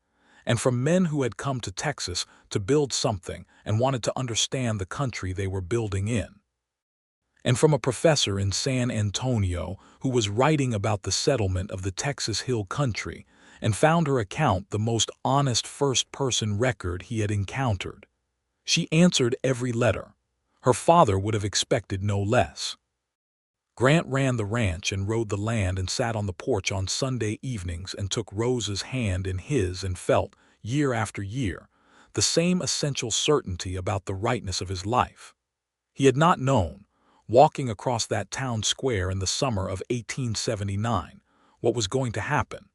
and from men who had come to Texas to build something and wanted to understand the country they were building in, and from a professor in San Antonio who was writing about the settlement of the Texas Hill Country and found her account the most honest first-person record he had encountered. She answered every letter. Her father would have expected no less. Grant ran the ranch and rode the land and sat on the porch on Sunday evenings and took Rosa's hand in his and felt, year after year, the same essential certainty about the rightness of his life. He had not known, walking across that town square in the summer of 1879, what was going to happen.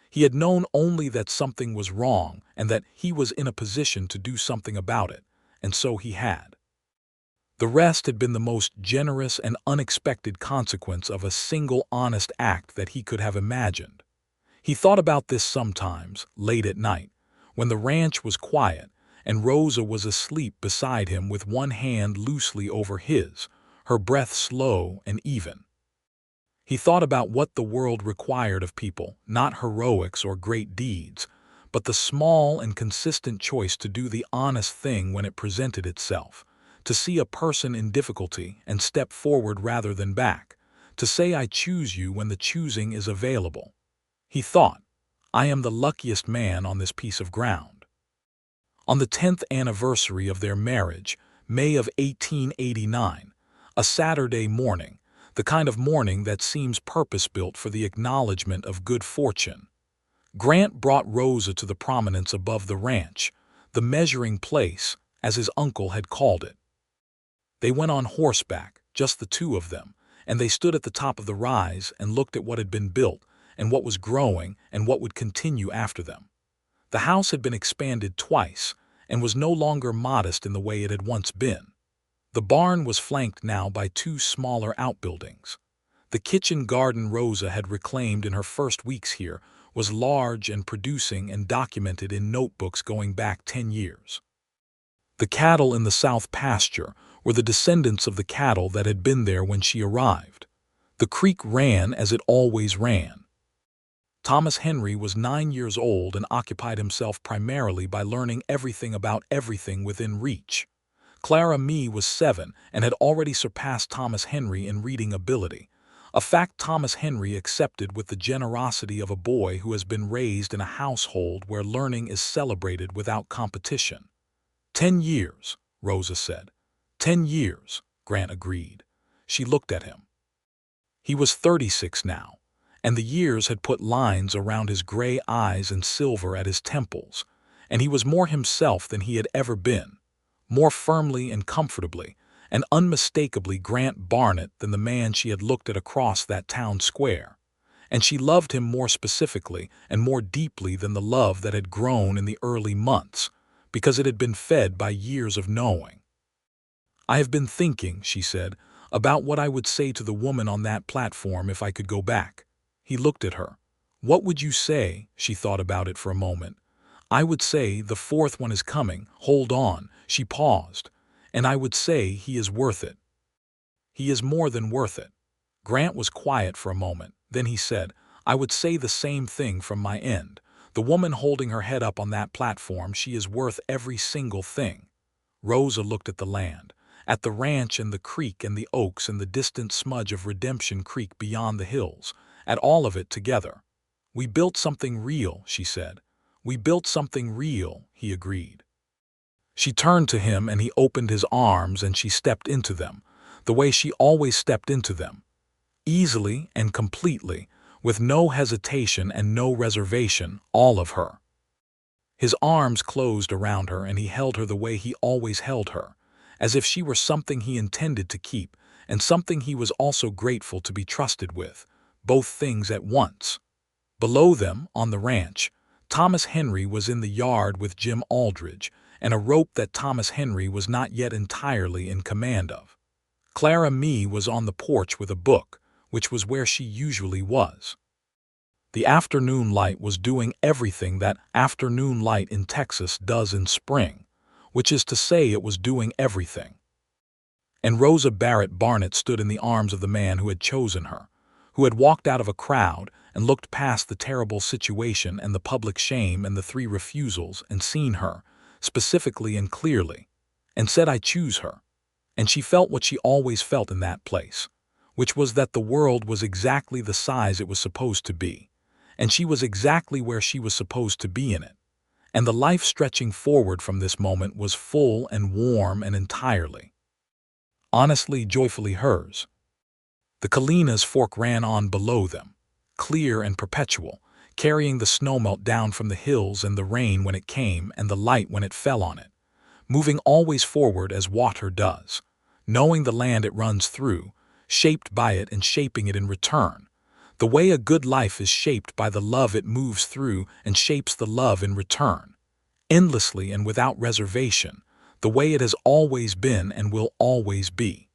He had known only that something was wrong and that he was in a position to do something about it, and so he had. The rest had been the most generous and unexpected consequence of a single honest act that he could have imagined. He thought about this sometimes, late at night, when the ranch was quiet and Rosa was asleep beside him with one hand loosely over his, her breath slow and even. He thought about what the world required of people, not heroics or great deeds, but the small and consistent choice to do the honest thing when it presented itself, to see a person in difficulty and step forward rather than back, to say I choose you when the choosing is available. He thought, I am the luckiest man on this piece of ground. On the 10th anniversary of their marriage, May of 1889, a Saturday morning, the kind of morning that seems purpose-built for the acknowledgement of good fortune. Grant brought Rosa to the prominence above the ranch, the measuring place, as his uncle had called it. They went on horseback, just the two of them, and they stood at the top of the rise and looked at what had been built and what was growing and what would continue after them. The house had been expanded twice and was no longer modest in the way it had once been. The barn was flanked now by two smaller outbuildings. The kitchen garden Rosa had reclaimed in her first weeks here was large and producing and documented in notebooks going back 10 years. The cattle in the south pasture were the descendants of the cattle that had been there when she arrived. The creek ran as it always ran. Thomas Henry was 9 years old and occupied himself primarily by learning everything about everything within reach. Clara Mee was 7 and had already surpassed Thomas Henry in reading ability, a fact Thomas Henry accepted with the generosity of a boy who has been raised in a household where learning is celebrated without competition. 10 years, Rosa said. 10 years, Grant agreed. She looked at him. He was 36 now, and the years had put lines around his gray eyes and silver at his temples, and he was more himself than he had ever been, more firmly and comfortably and unmistakably Grant Barnett than the man she had looked at across that town square, and she loved him more specifically and more deeply than the love that had grown in the early months, because it had been fed by years of knowing. "I have been thinking," she said, "about what I would say to the woman on that platform if I could go back." He looked at her. "What would you say?" She thought about it for a moment. "I would say, the fourth one is coming. Hold on." She paused. "And I would say he is worth it. He is more than worth it." Grant was quiet for a moment. Then he said, "I would say the same thing from my end. The woman holding her head up on that platform, she is worth every single thing." Rosa looked at the land, at the ranch and the creek and the oaks and the distant smudge of Redemption Creek beyond the hills, at all of it together. "We built something real," she said. "We built something real," he agreed. She turned to him and he opened his arms and she stepped into them, the way she always stepped into them, easily and completely, with no hesitation and no reservation, all of her. His arms closed around her and he held her the way he always held her, as if she were something he intended to keep and something he was also grateful to be trusted with, both things at once. Below them, on the ranch, Thomas Henry was in the yard with Jim Aldridge, and a rope that Thomas Henry was not yet entirely in command of. Clara Mee was on the porch with a book, which was where she usually was. The afternoon light was doing everything that afternoon light in Texas does in spring, which is to say it was doing everything. And Rosa Barrett stood in the arms of the man who had chosen her, who had walked out of a crowd and looked past the terrible situation and the public shame and the 3 refusals and seen her, specifically and clearly, and said, "I choose her." And she felt what she always felt in that place, which was that the world was exactly the size it was supposed to be, and she was exactly where she was supposed to be in it, and the life stretching forward from this moment was full and warm and entirely, honestly, joyfully hers. The Kalina's fork ran on below them, clear and perpetual, carrying the snowmelt down from the hills and the rain when it came and the light when it fell on it, moving always forward as water does, knowing the land it runs through, shaped by it and shaping it in return, the way a good life is shaped by the love it moves through and shapes the love in return, endlessly and without reservation, the way it has always been and will always be.